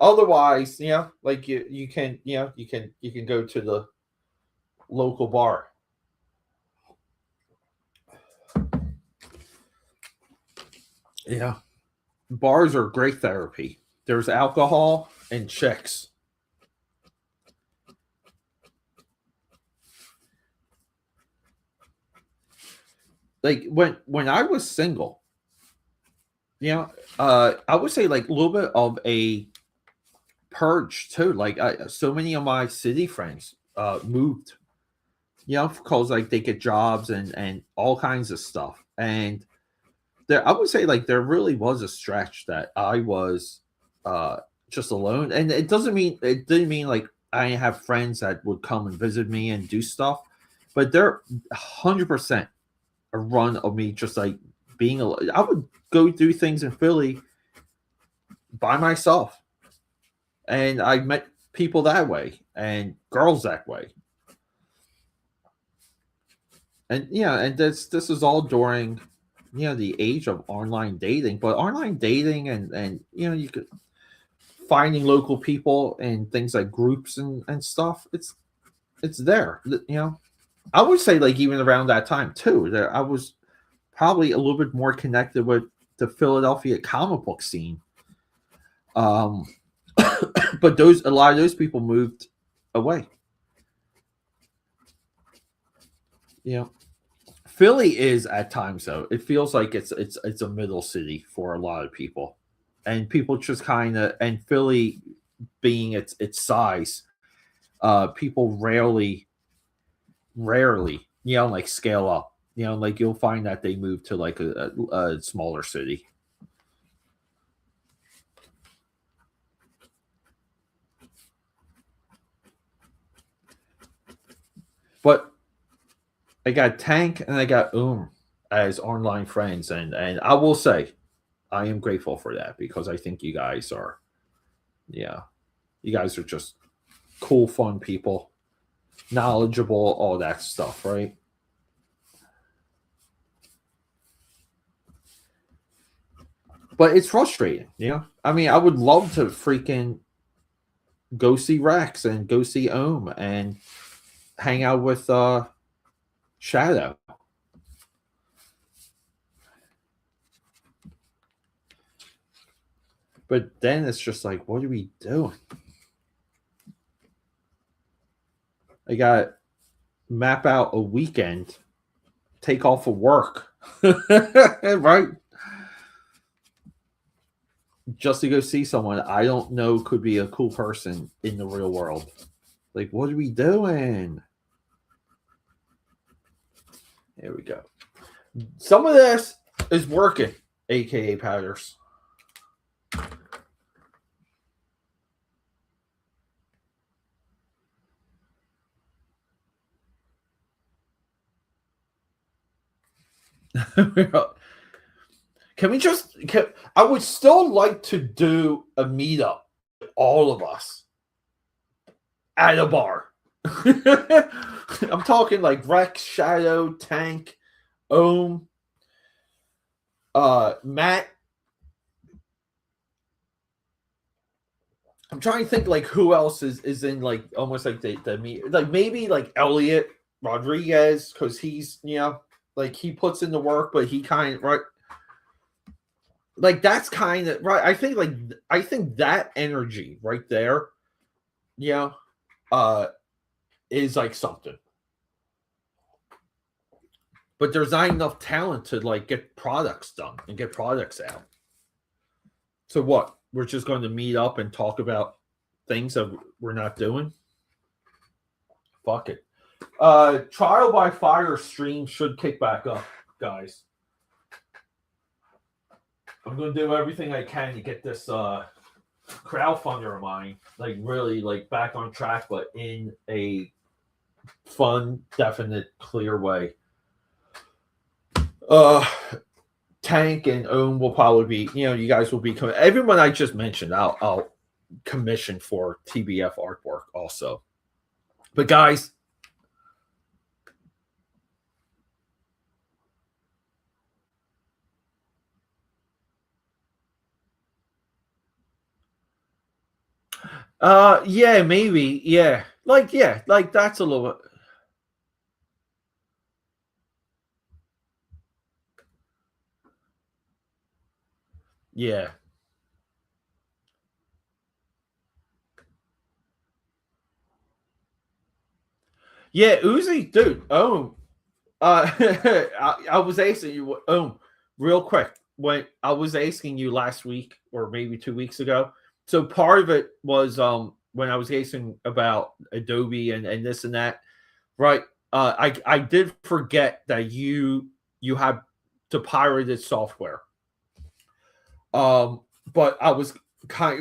Otherwise, like you can go to the local bar. Yeah, bars are great therapy. There's alcohol and chicks. Like when I was single, I would say like a little bit of a purge too. Like so many of my city friends moved, because like they get jobs and all kinds of stuff. And I would say like there really was a stretch that I was just alone. And it didn't mean like I have friends that would come and visit me and do stuff, but they're 100% a run of me just like being alone. I would go do things in Philly by myself, and I met people that way and girls that way. And yeah, and this is all during the age of online dating. But online dating and you could finding local people and things like groups and stuff. It's there. I would say like even around that time too. There I was probably a little bit more connected with the Philadelphia comic book scene. Um, but a lot of those people moved away. You know, Philly is at times though. It feels like it's a middle city for a lot of people, and people just kind of and Philly being its size, people rarely like scale up. Like you'll find that they move to like a smaller city. But I got Tank and I got as online friends, and I will say I am grateful for that because I think you guys are, yeah, you guys are just cool, fun people, knowledgeable, all that stuff, right? But it's frustrating. I mean, I would love to freaking go see Rex and go see and hang out with Shadow. But then it's just like, what are we doing? I got map out a weekend, take off of work, right? Just to go see someone I don't know could be a cool person in the real world. Like, what are we doing? There we go. Some of this is working, aka powders. Can we just? I would still like to do a meetup, all of us, at a bar. I'm talking like Rex, Shadow, Tank, Matt. I'm trying to think like who else is in like almost like the meet, like maybe like Elliot Rodriguez because he's like he puts in the work, but he kind of right. Like that's kind of right. I think that energy right there, uh, is like something. But there's not enough talent to like get products done and get products out. So what? We're just going to meet up and talk about things that we're not doing. Fuck it. Trial by fire stream should kick back up, guys. I'm gonna do everything I can to get this crowdfunder of mine like really like back on track, but in a fun, definite, clear way. Tank and will probably be, you guys will be everyone I just mentioned. I'll commission for TBF artwork also. But guys, yeah, maybe, yeah, like that's a little bit. Yeah. Yeah, Uzi, dude. I was asking you, real quick, when I was asking you last week or maybe 2 weeks ago. So part of it was when I was asking about Adobe and this and that, right? I did forget that you have to pirated software. But I was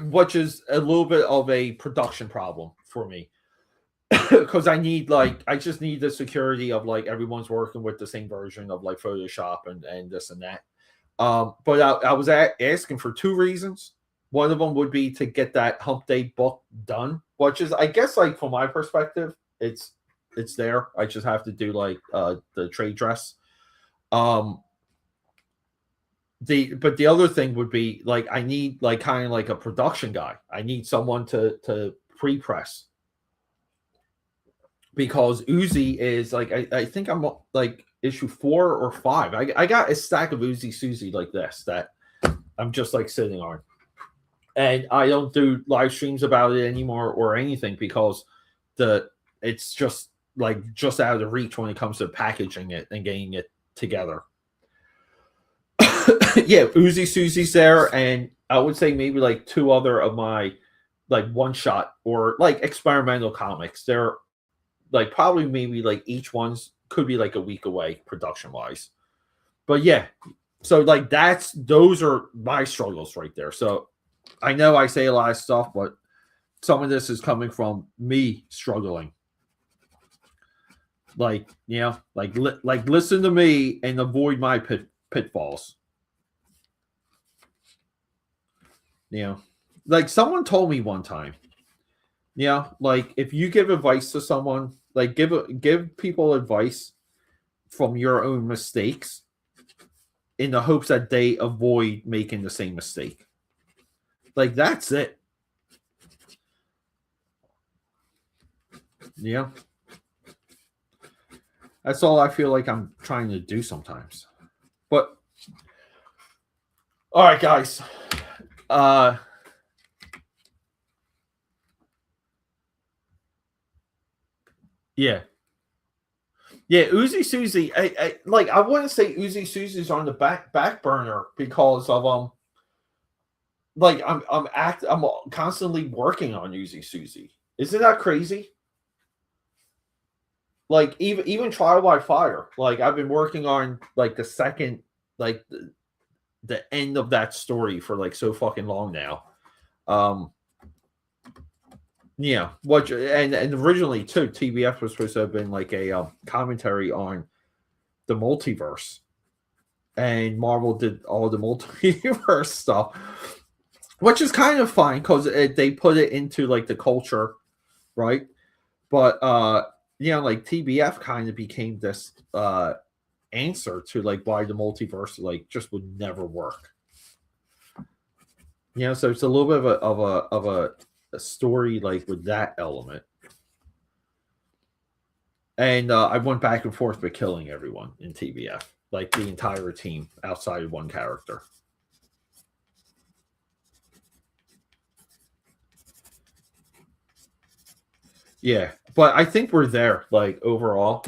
which is a little bit of a production problem for me because I just need the security of like everyone's working with the same version of like Photoshop and this and that. But I was asking for two reasons. One of them would be to get that Hump Day book done, which is I guess like from my perspective, it's it's there. I just have to do like the trade dress. Um, but the other thing would be like I need like kind of like a production guy. I need someone to pre-press because Uzi is like I think I'm like issue 4 or 5. I got a stack of Uzi Susie like this that I'm just like sitting on, and I don't do live streams about it anymore or anything because it's just like just out of the reach when it comes to packaging it and getting it together. Yeah, Uzi Susie's there, and I would say maybe like 2 other of my like one shot or like experimental comics. They're like probably maybe like each one's could be like a week away production wise. But yeah, so like those are my struggles right there. So I know I say a lot of stuff, but some of this is coming from me struggling. Like, you know, like listen to me and avoid my pitfalls. You know, like someone told me one time, yeah, like if you give advice to someone, like give people advice from your own mistakes in the hopes that they avoid making the same mistake. Like that's it. Yeah. That's all I feel like I'm trying to do sometimes. But all right, guys. Yeah. Yeah, Uzi Susie. I wouldn't say Uzi Susie's on the back burner because of like I'm constantly working on Uzi Susie. Isn't that crazy? Like even Trial by Fire. Like I've been working on like the second like the end of that story for like so fucking long now. Yeah, what and originally too, TBF was supposed to have been like a commentary on the multiverse, and Marvel did all the multiverse stuff, which is kind of fine because they put it into like the culture, right? But like TBF kind of became this answer to like why the multiverse like just would never work. So it's a little bit of a story like with that element. And I went back and forth with killing everyone in TBF, like the entire team outside of one character. Yeah, but I think we're there, like overall.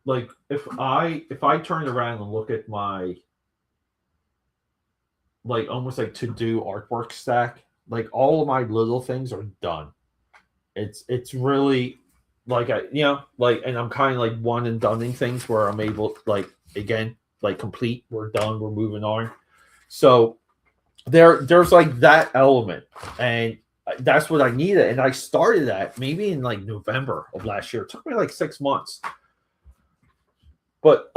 Like if I turn around and look at my like almost like to do artwork stack, like all of my little things are done. It's really like and I'm kind of like one and doneing things where I'm able like again like complete, we're done, we're moving on. So there's like that element, and that's what I needed, and I started that maybe in like November of last year. It took me like 6 months. But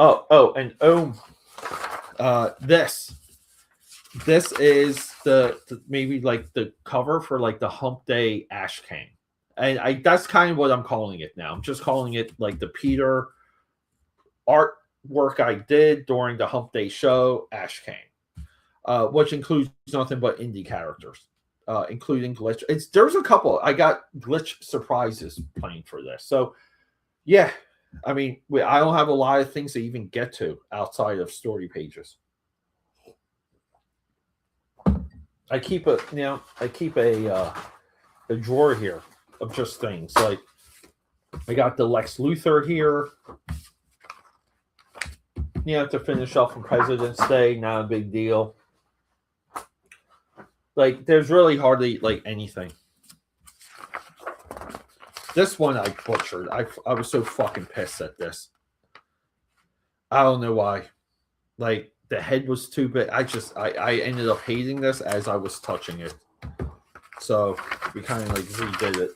this is the maybe like the cover for like the Hump Day Ash King. And that's kind of what I'm calling it now. I'm just calling it like the Peter artwork I did during the Hump Day show, Ash King, which includes nothing but indie characters, including Glitch. There's a couple. I got Glitch surprises playing for this. So, yeah, I mean, I don't have a lot of things to even get to outside of story pages. I keep a drawer here of just things like I got the Lex Luthor here. To finish off on President's Day, not a big deal. Like, there's really hardly like anything. This one I butchered. I was so fucking pissed at this. I don't know why. Like, the head was too big. I ended up hating this as I was touching it. So we kind of like redid it.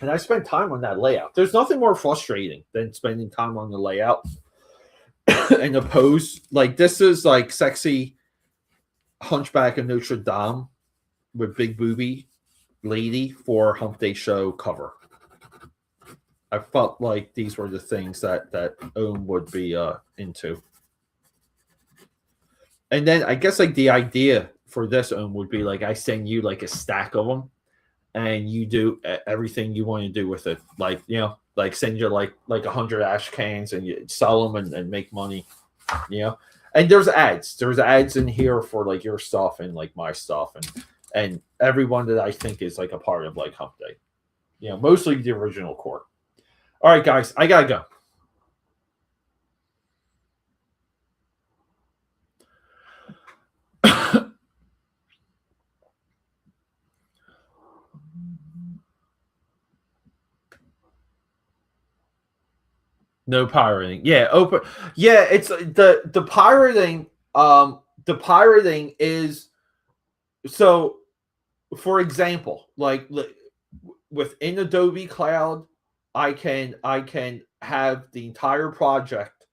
And I spent time on that layout. There's nothing more frustrating than spending time on the layout and the pose. Like, this is like sexy Hunchback of Notre Dame with big booby lady for Hump Day show cover. I felt like these were the things that Ohm would be into. And then I guess like the idea for this Ohm would be like I send you like a stack of them, and you do everything you want to do with it. Like like send you like 100 ash cans, and you sell them and make money. You know, and there's ads. There's ads in here for like your stuff and like my stuff and everyone that I think is like a part of like Hump Day. Mostly the original core. All right, guys, I gotta go. No pirating. Yeah, open. Yeah, it's the pirating. The pirating is so. For example, like within Adobe Cloud, I can have the entire project,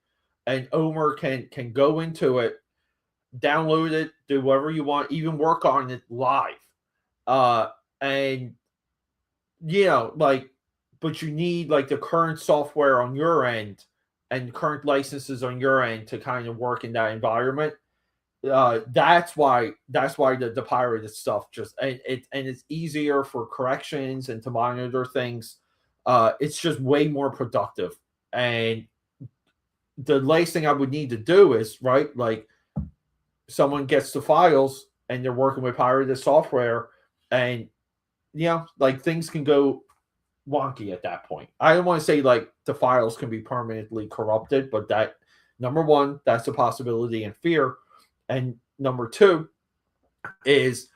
and Omer can go into it, download it, do whatever you want, even work on it live. And like, but you need like the current software on your end and current licenses on your end to kind of work in that environment. That's why the pirated stuff just and it's easier for corrections and to monitor things. It's just way more productive. And the last thing I would need to do is right, like someone gets the files and they're working with pirated software, and like things can go wonky at that point. I don't want to say like the files can be permanently corrupted, but that number one, that's a possibility and fear. And number two is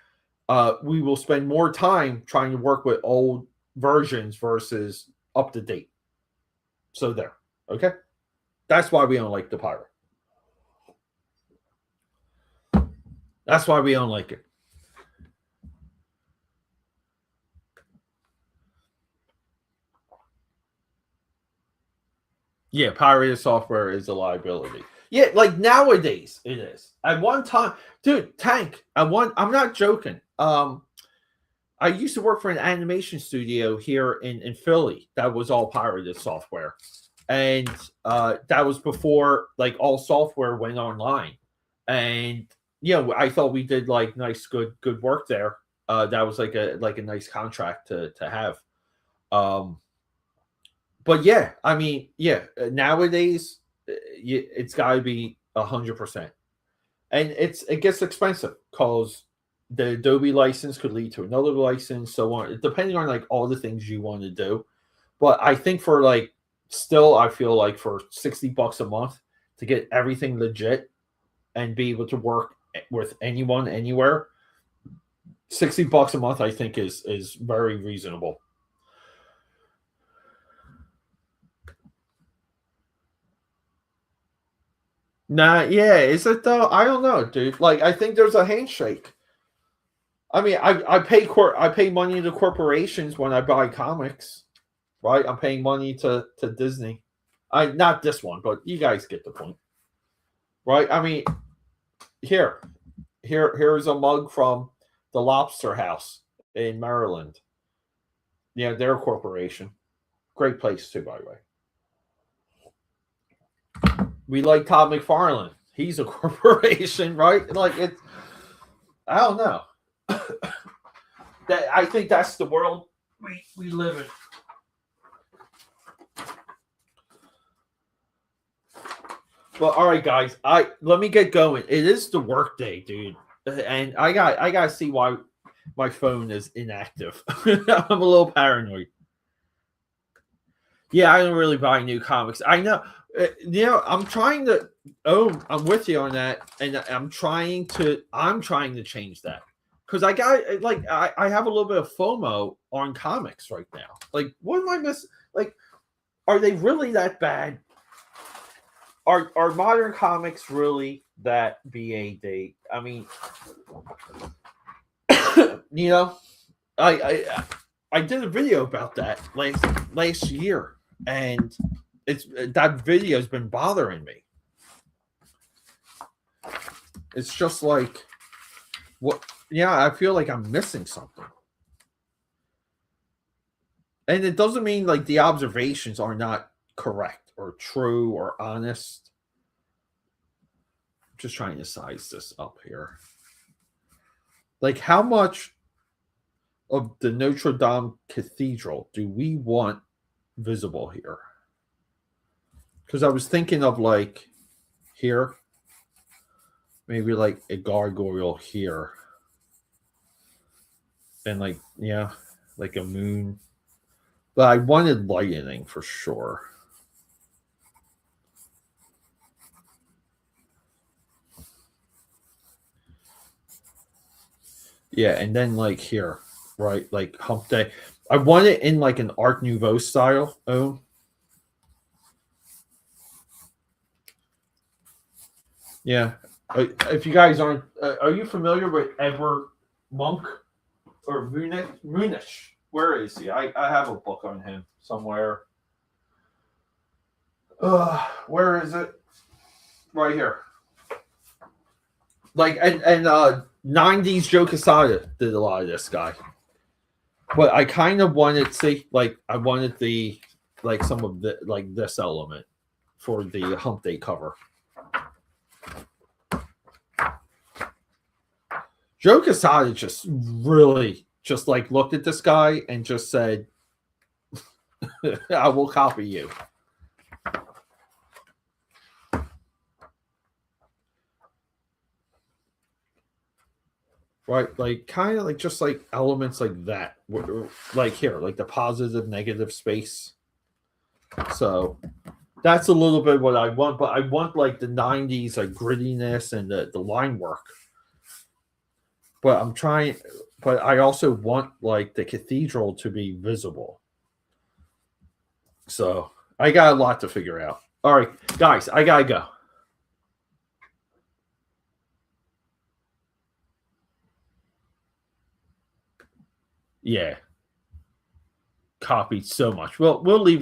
we will spend more time trying to work with old versions versus up to date. So there. Okay. That's why we don't like the pirate. That's why we don't like it. Yeah, pirated software is a liability. Yeah, like nowadays it is. At one time, dude, Tank. I'm not joking. I used to work for an animation studio here in Philly that was all pirated software, and that was before like all software went online. And I thought we did like nice, good work there. That was like a nice contract to have. But yeah, I mean, yeah, nowadays it's got to be 100%, and it gets expensive because the Adobe license could lead to another license, so on, depending on like all the things you want to do. But I think for like still, I feel like for $60 a month to get everything legit and be able to work with anyone anywhere, $60 a month, I think is very reasonable. Nah, yeah, is it though? I don't know, dude. Like, I think there's a handshake. I mean, I pay money to corporations when I buy comics, right? I'm paying money to Disney. I not this one, but you guys get the point, right? I mean, here, here's a mug from the Lobster House in Maryland. Yeah, they're a corporation. Great place too, by the way. We like Todd McFarlane. He's a corporation, right? Like it's, I don't know. That I think that's the world we live in. Well, all right, guys. I let me get going. It is the work day, dude, and I gotta see why my phone is inactive. I'm a little paranoid. Yeah, I don't really buy new comics. I know. I'm trying to. Oh, I'm with you on that, and I'm trying to change that because I have a little bit of FOMO on comics right now. Like, what am I missing? Like, are they really that bad? Are modern comics really that bad? I mean, you know, I did a video about that last year, and that video's been bothering me. It's just like what? Yeah, I feel like I'm missing something. And it doesn't mean like the observations are not correct or true or honest. I'm just trying to size this up here. Like, how much of the Notre Dame Cathedral do we want visible here? Because I was thinking of like here, maybe like a gargoyle here, and like, yeah, like a moon. But I wanted lightning for sure. Yeah, and then like here, right? Like Hump Day. I want it in like an Art Nouveau style. Oh, yeah. If you guys aren't, are you familiar with Edward Monk or Munich? Munich. Where is he? I have a book on him somewhere. Where is it? Right here. Like and 90s Joe Quesada did a lot of this guy. But I kind of wanted see like I wanted the like some of the like this element for the Hump Day cover. Joe Quesada just really just like looked at this guy and just said, I will copy you. Right, like kind of like just like elements like that, like here, like the positive negative space. So that's a little bit what I want, but I want like the 90s like grittiness and the line work. But I'm trying, but I also want like the cathedral to be visible. So I got a lot to figure out. All right, guys, I gotta go. Yeah, copied so much. Well, we'll leave that.